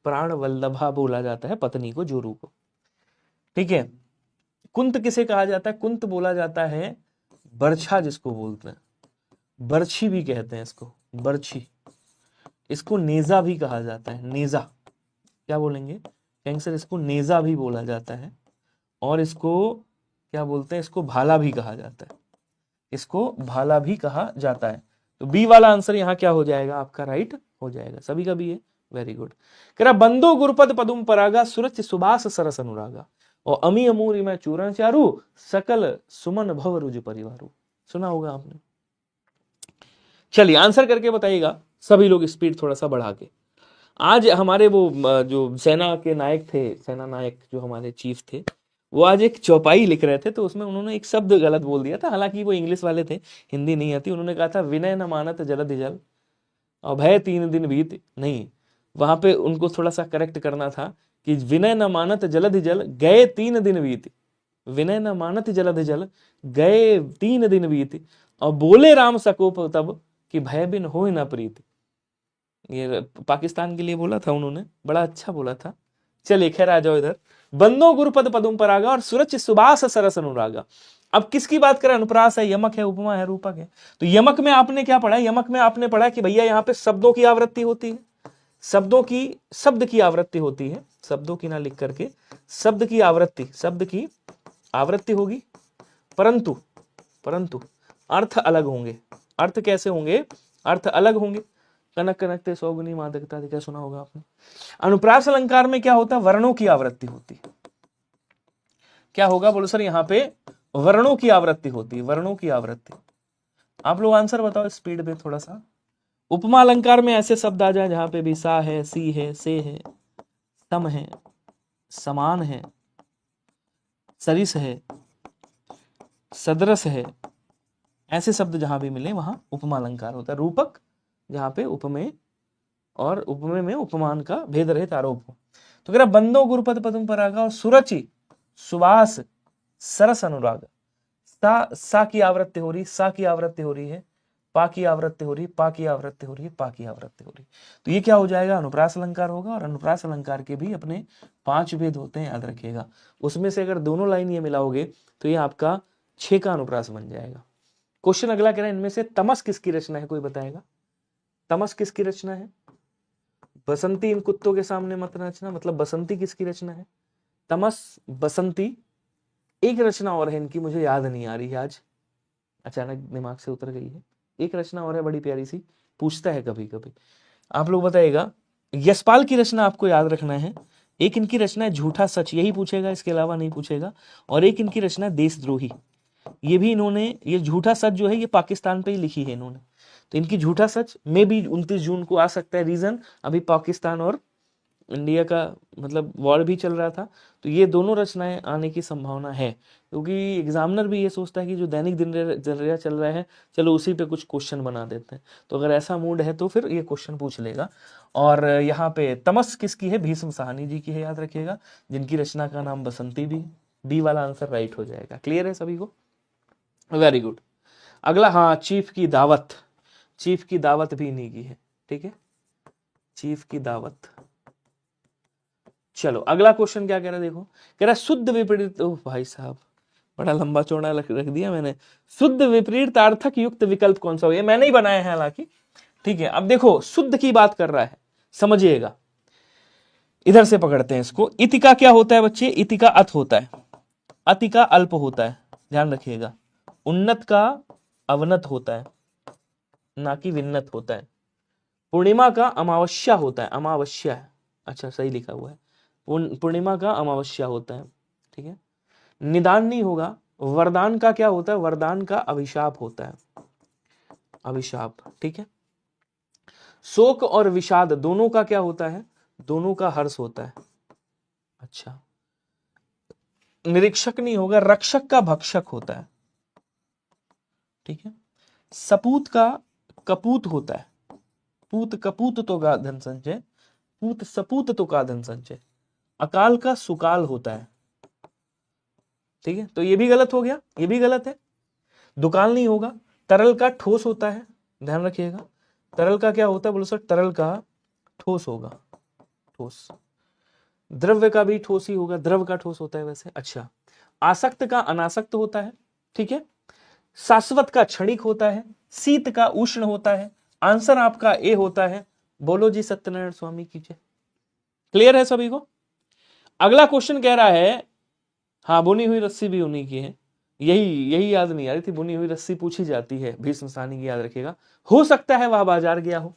प्राण वल्लभा बोला जाता है पत्नी को, जोरू को, ठीक है। कुंत किसे कहा जाता है, कुंत बोला जाता है बर्छा, जिसको बोलते हैं, बर्छी भी कहते हैं इसको, बर्छी। इसको नेजा भी कहा जाता है, नेजा, क्या बोलेंगे, कहेंगे सर इसको नेजा भी बोला जाता है। और इसको क्या बोलते हैं, इसको भाला भी कहा जाता है, इसको भाला भी कहा जाता है। तो बी वाला आंसर यहाँ क्या हो जाएगा आपका, राइट हो जाएगा। सभी का भी है, वेरी गुड। कह रहा बंदो गुरुपद पदुम परागा, सुरच सुबास सरस अनुरागा, और अमी अमूरी में चूरण चारू, सकल सुमन भव रुज परिवारू। सुना होगा आपने। चलिए आंसर करके बताइएगा सभी लोग, स्पीड थोड़ा सा बढ़ा के। आज हमारे वो जो सेना के नायक थे, सेना नायक जो हमारे चीफ थे, वो आज एक चौपाई लिख रहे थे, तो उसमें उन्होंने एक शब्द गलत बोल दिया था। हालांकि वो इंग्लिश वाले थे, हिंदी नहीं आती। उन्होंने कहा था विनय न मानत जलधि जल, अभय 3 दिन बीत, नहीं, वहां पे उनको थोड़ा सा करेक्ट करना था कि विनय न मानत जलधि जल, गए 3 दिन बीत, विनय न मानत जलधि जल, गए 3 दिन बीत, और बोले राम सकोप तब, कि भय बिन होय न प्रीत। ये पाकिस्तान के लिए बोला था उन्होंने, बड़ा अच्छा बोला था। चलिए खैर आ जाओ इधर। बंदो गुरुपद पदुम परागा, और सुरच सुबास सरस अनुरागा। अब किसकी बात करें, अनुप्रास है, यमक है, उपमा है, रूपक है। तो यमक में आपने क्या पढ़ा, यमक में आपने पढ़ा कि भैया यहाँ पे शब्दों की आवृत्ति होती है, शब्द की आवृत्ति होती है, शब्दों की ना लिख करके, शब्द की आवृत्ति होगी, परंतु अर्थ अलग होंगे। अर्थ कैसे होंगे, अर्थ अलग होंगे। कनक कनकते सौगुनी मादकता, क्या सुना होगा आपने। अनुप्रास अलंकार में क्या होता है, वर्णों की आवृत्ति होती है। क्या होगा बोलो सर, यहाँ पे वर्णों की आवृत्ति होती है, वर्णों की आवृत्ति। आप लोग आंसर बताओ स्पीड में थोड़ा सा। उपमा अलंकार में ऐसे शब्द आ जाए जहां पे भी सा है, सी है, से है, सम है, समान है, सरिस है, सदरस है, ऐसे शब्द जहां भी मिले वहां उपमा अलंकार होता है। रूपक जहां पे उपमेय और उपमेय में उपमान का भेद रहित आरोप हो। तो कह रहा बंदो गुरुपद पदम परागा, और सुरचि सुबास सरस अनुराग। सा की आवृत्ति हो रही, सा की आवृत्ति हो रही है, पा की आवृत्ति हो रही, पा की आवृत्ति हो रही है, पा की आवृत्ति हो रही। तो ये क्या हो जाएगा, अनुप्रास अलंकार होगा। और अनुप्रास अलंकार के भी अपने 5 भेद होते हैं, याद रखिएगा। उसमें से अगर दोनों लाइन ये मिलाओगे तो ये आपका 6 का अनुप्रास बन जाएगा। क्वेश्चन अगला कह रहा है इनमें से तमस किसकी रचना है, कोई बताएगा। तमस किसकी रचना है, बसंती इन कुत्तों के सामने मत नाचना, मतलब बसंती किसकी रचना है? तमस, बसंती। एक रचना और है इनकी, मुझे याद नहीं आ रही है आज, अचानक दिमाग से उतर गई है। एक रचना और है बड़ी प्यारी सी, पूछता है कभी कभी। आप लोग बताइएगा। यशपाल की रचना आपको याद रखना है। एक इनकी रचना है झूठा सच, यही पूछेगा, इसके अलावा नहीं पूछेगा। और एक इनकी रचना है देशद्रोही। ये भी इन्होंने, ये झूठा सच जो है ये पाकिस्तान पे ही लिखी है इन्होंने। तो इनकी झूठा सच में भी 29 जून को आ सकता है। रीजन, अभी पाकिस्तान और इंडिया का मतलब वॉर भी चल रहा था, तो ये दोनों रचनाएं आने की संभावना है। क्योंकि एग्जामिनर भी ये सोचता है कि जो दैनिक दिनचर्या चल रहा है, चलो उसी पे कुछ क्वेश्चन बना देते हैं। तो अगर ऐसा मूड है तो फिर ये क्वेश्चन पूछ लेगा। और यहाँ पे तमस किसकी है? भीष्म साहनी जी की है, याद रखिएगा, जिनकी रचना का नाम बसंती भी। बी वाला आंसर राइट हो जाएगा। क्लियर है सभी को? Very good. अगला, हाँ, चीफ की दावत। चीफ की दावत भी इन्हीं की है, ठीक है, चीफ की दावत। चलो अगला क्वेश्चन क्या कह रहा है, देखो, कह रहा है शुद्ध विपरीत। ओह भाई साहब, बड़ा लंबा चौड़ा रख दिया मैंने। शुद्ध विपरीतार्थक युक्त विकल्प कौन सा हो? ये मैंने ही बनाया है हालांकि, ठीक है। अब देखो, शुद्ध की बात कर रहा है, समझिएगा। इधर से पकड़ते हैं इसको। इति का क्या होता है बच्चे? इति का अथ होता है, अति का अल्प होता है, ध्यान रखिएगा। उन्नत का अवनत होता है, ना कि विन्नत होता है। पूर्णिमा का अमावस्या होता है, अमावस्या है, अच्छा सही लिखा हुआ है, पूर्णिमा का अमावस्या होता है, ठीक है। निदान नहीं होगा। वरदान का क्या होता है? वरदान का अभिशाप होता है, अभिशाप, ठीक है। शोक और विषाद दोनों का क्या होता है? दोनों का हर्ष होता है, अच्छा। निरीक्षक नहीं होगा, रक्षक का भक्षक होता है, ठीक है। सपूत का कपूत होता है, पूत कपूत तो का धन संचय, पूत सपूत तो का धन संचय। अकाल का सुकाल होता है, ठीक है, तो ये भी गलत हो गया, ये भी गलत है। दुकाल नहीं होगा। तरल का ठोस होता है, ध्यान रखिएगा। तरल का क्या होता है बोलो सर? तरल का ठोस होगा, ठोस। द्रव्य का भी ठोस ही होगा, द्रव का ठोस होता है वैसे, अच्छा। आसक्त का अनासक्त होता है, ठीक है। शाश्वत का क्षणिक होता है, शीत का उष्ण होता है। आंसर आपका ए होता है। बोलो जी सत्यनारायण स्वामी की जय। क्लियर है सभी को? अगला क्वेश्चन कह रहा है, हाँ, बुनी हुई रस्सी भी उन्हीं की है। यही याद नहीं आ रही थी, बुनी हुई रस्सी पूछी जाती है भीष्म साहनी की, याद रखिएगा। हो सकता है वह बाजार गया हो।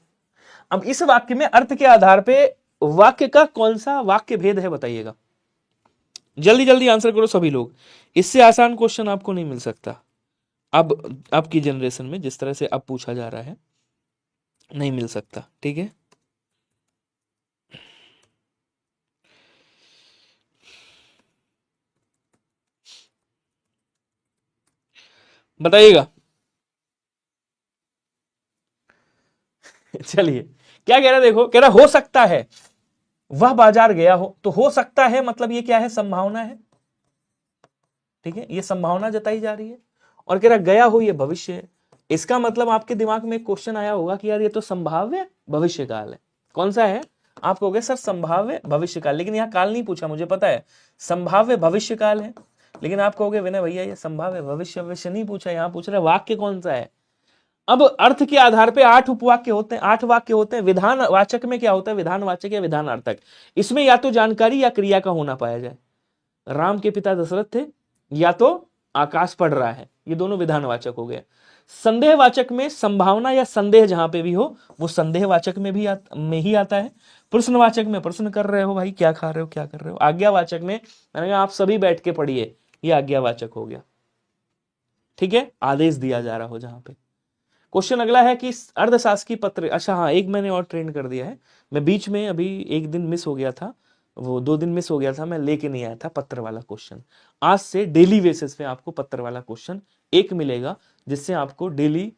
अब इस वाक्य में अर्थ के आधार पे वाक्य का कौन सा वाक्य भेद है बताइएगा। जल्दी जल्दी आंसर करो सभी लोग, इससे आसान क्वेश्चन आपको नहीं मिल सकता। अब आपकी जनरेशन में जिस तरह से अब पूछा जा रहा है, नहीं मिल सकता, ठीक है। बताइएगा। चलिए, क्या कह रहा है देखो, कह रहा हो सकता है वह बाजार गया हो। तो हो सकता है मतलब ये क्या है? संभावना है, ठीक है, ये संभावना जताई जा रही है। और कह रहा गया हो, ये भविष्य है। इसका मतलब आपके दिमाग में एक क्वेश्चन आया होगा कि यार ये तो संभाव्य भविष्य काल है। कौन सा है? आप कहोगे सर संभाव्य भविष्य काल, लेकिन यहाँ काल नहीं पूछा, मुझे पता है संभाव्य भविष्य काल है। लेकिन आप कहोगे विनय भैया ये संभाव्य भविष्य नहीं पूछा, यहाँ पूछ रहे वाक्य कौन सा है। अब अर्थ के आधार पे 8 उपवाक्य होते हैं, 8 वाक्य होते हैं। विधान वाचक में क्या होता है? विधानवाचक या विधानार्थक। इसमें या तो जानकारी या क्रिया का होना पाया जाए। राम के पिता दशरथ थे, या तो आकाश पढ़ रहा है, ये दोनों विधानवाचक हो गए। संदेहवाचक में संभावना या संदेह जहां पे भी हो, वो संदेहवाचक में ही आता है। प्रश्नवाचक में प्रश्न कर रहे हो भाई, क्या खा रहे हो, क्या कर रहे हो। आज्ञावाचक में मैंने कहा आप सभी बैठ के पढ़िए, ये आज्ञावाचक हो गया, ठीक है, आदेश दिया जा रहा हो जहां पे। क्वेश्चन अगला है कि अर्धशासकीय पत्र, अच्छा हाँ, एक मैंने और ट्रेन कर दिया है। मैं बीच में अभी एक दिन मिस हो गया था, वो 2 दिन मिस हो गया था, मैं लेके नहीं आया था पत्र वाला क्वेश्चन। आज से डेली बेसिस पे आपको पत्र वाला क्वेश्चन एक मिलेगा, जिससे आपको डेली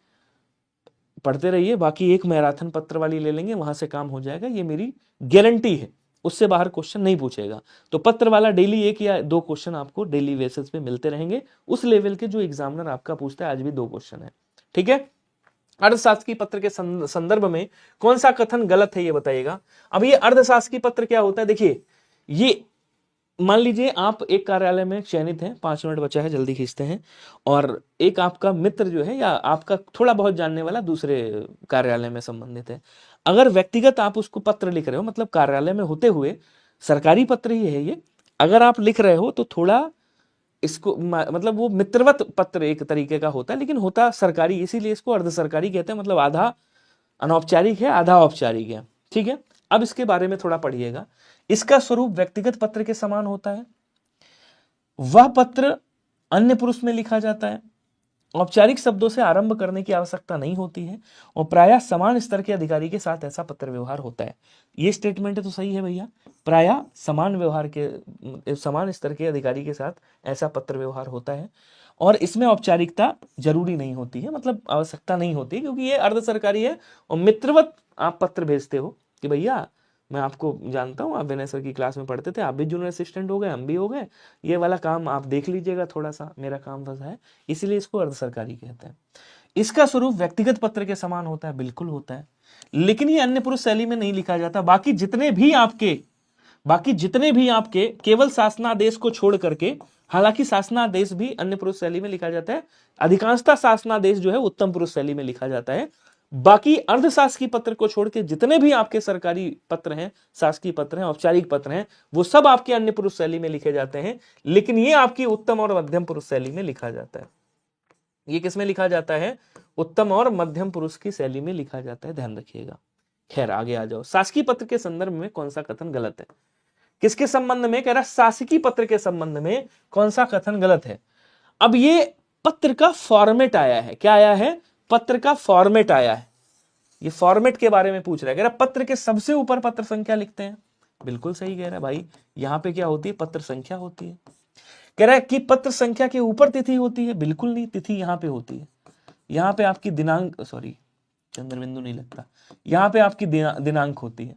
पढ़ते रहिए। बाकी एक मैराथन पत्र वाली ले लेंगे, वहां से काम हो जाएगा, ये मेरी गारंटी है। उससे बाहर क्वेश्चन नहीं पूछेगा। तो पत्र वाला डेली 1 या 2 क्वेश्चन आपको डेली बेसिस पे मिलते रहेंगे, उस लेवल के जो एग्जामिनर आपका पूछता है। आज भी 2 क्वेश्चन है, ठीक है। अर्धशासकीय पत्र के संदर्भ में कौन सा कथन गलत है ये बताइएगा। अब ये अर्धशासकीय पत्र क्या होता है? देखिए, ये मान लीजिए आप एक कार्यालय में चयनित हैं, 5 मिनट बचा है, जल्दी खींचते हैं, और एक आपका मित्र जो है या आपका थोड़ा बहुत जानने वाला दूसरे कार्यालय में संबंधित है। अगर व्यक्तिगत आप उसको पत्र लिख रहे हो, मतलब कार्यालय में होते हुए सरकारी पत्र ही है ये, अगर आप लिख रहे हो तो थोड़ा इसको मतलब वो मित्रवत पत्र एक तरीके का होता है, लेकिन होता सरकारी, इसीलिए इसको अर्ध सरकारी कहते हैं। मतलब आधा अनौपचारिक है, आधा औपचारिक है। ठीक है, अब इसके बारे में थोड़ा पढ़िएगा। इसका स्वरूप व्यक्तिगत पत्र के समान होता है। वह पत्र अन्य पुरुष में लिखा जाता है। औपचारिक शब्दों से आरंभ करने की आवश्यकता नहीं होती है और प्रायः समान स्तर के अधिकारी के साथ ऐसा पत्र व्यवहार होता है। ये स्टेटमेंट तो सही है भैया, प्रायः समान स्तर के अधिकारी के साथ ऐसा पत्र व्यवहार होता है और इसमें औपचारिकता जरूरी नहीं होती है, मतलब आवश्यकता नहीं होती है, क्योंकि ये अर्ध सरकारी है और मित्रवत आप पत्र भेजते हो कि भैया मैं आपको जानता हूँ, आप विनय सर की क्लास में पढ़ते थे, आप भी जूनियर असिस्टेंट हो गए, हम भी हो गए, ये वाला काम आप देख लीजिएगा, थोड़ा सा मेरा काम फंसा है, इसीलिए इसको अर्ध सरकारी कहते हैं। इसका स्वरूप व्यक्तिगत पत्र के समान होता है, बिल्कुल होता है, लेकिन ये अन्य पुरुष शैली में नहीं लिखा जाता। बाकी जितने भी आपके केवल शासनादेश को छोड़ करके, हालांकि शासनादेश भी अन्य पुरुष शैली में लिखा जाता है, अधिकांशतः शासनादेश जो है उत्तम पुरुष शैली में लिखा जाता है। बाकी अर्धशासकीय पत्र को छोड़ के जितने भी आपके सरकारी पत्र हैं, शासकीय पत्र हैं, औपचारिक पत्र हैं, वो सब आपके अन्य पुरुष शैली में लिखे जाते हैं, लेकिन ये आपकी उत्तम और मध्यम पुरुष शैली में लिखा जाता है। ये किसमें लिखा जाता है? उत्तम और मध्यम पुरुष की शैली में लिखा जाता है, ध्यान रखिएगा। खैर आगे आ जाओ। शासकीय पत्र के संदर्भ में कौन सा कथन गलत है? किसके संबंध में? कह रहा शासकीय पत्र के संबंध में कौन सा कथन गलत है। अब ये पत्र का फॉर्मेट आया है। क्या आया है? पत्र का फॉर्मेट आया है। ये फॉर्मेट के बारे में पूछ रहा है। कह रहा पत्र के सबसे ऊपर पत्र संख्या लिखते हैं, बिल्कुल सही कह रहा है भाई। यहां पे क्या होती है? पत्र संख्या होती है। कह रहा है कि पत्र संख्या के ऊपर तिथि होती है, बिल्कुल नहीं, तिथि यहां पे होती है। यहां पे आपकी दिनांक, सॉरी चंद्रबिंदु नहीं लगता, यहां पे आपकी दिनांक होती है।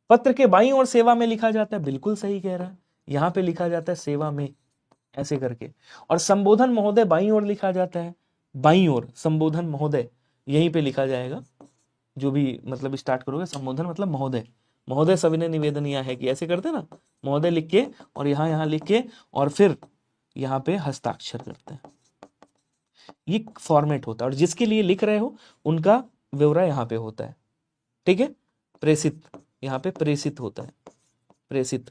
पत्र के बाईं ओर सेवा में लिखा जाता है, बिल्कुल सही कह रहा है, यहां पे लिखा जाता है सेवा में, ऐसे करके। और संबोधन महोदय बाईं ओर लिखा जाता है, बाईं ओर संबोधन महोदय यहीं पे लिखा जाएगा। जो भी मतलब स्टार्ट करोगे, संबोधन मतलब महोदय, महोदय सविनय निवेदन यह है कि ऐसे करते ना, महोदय लिख के और यहां लिख के और फिर यहां पे हस्ताक्षर करते हैं। ये फॉर्मेट होता है और जिसके लिए लिख रहे हो उनका ब्यौरा यहां पे होता है। ठीक है, प्रेषित, यहाँ पे प्रेषित होता है, प्रेषित,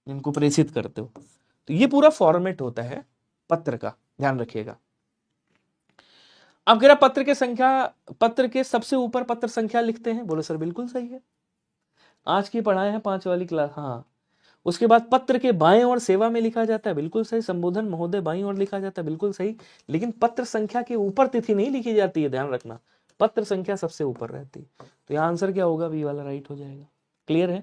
इनको प्रेषित करते हो, तो ये पूरा फॉर्मेट होता है पत्र का, ध्यान रखिएगा। अब कह रहा पत्र के सबसे ऊपर पत्र संख्या लिखते हैं, बोलो सर बिल्कुल सही है, आज की पढ़ाए हैं 5 वाली क्लास। हाँ, उसके बाद पत्र के बाएं ओर सेवा में लिखा जाता है, बिल्कुल सही। संबोधन महोदय बाईं ओर लिखा जाता है, बिल्कुल सही। लेकिन पत्र संख्या के ऊपर तिथि नहीं लिखी जाती है, ध्यान रखना, पत्र संख्या सबसे ऊपर रहती है। तो यह आंसर क्या होगा? बी वाला राइट हो जाएगा। क्लियर है?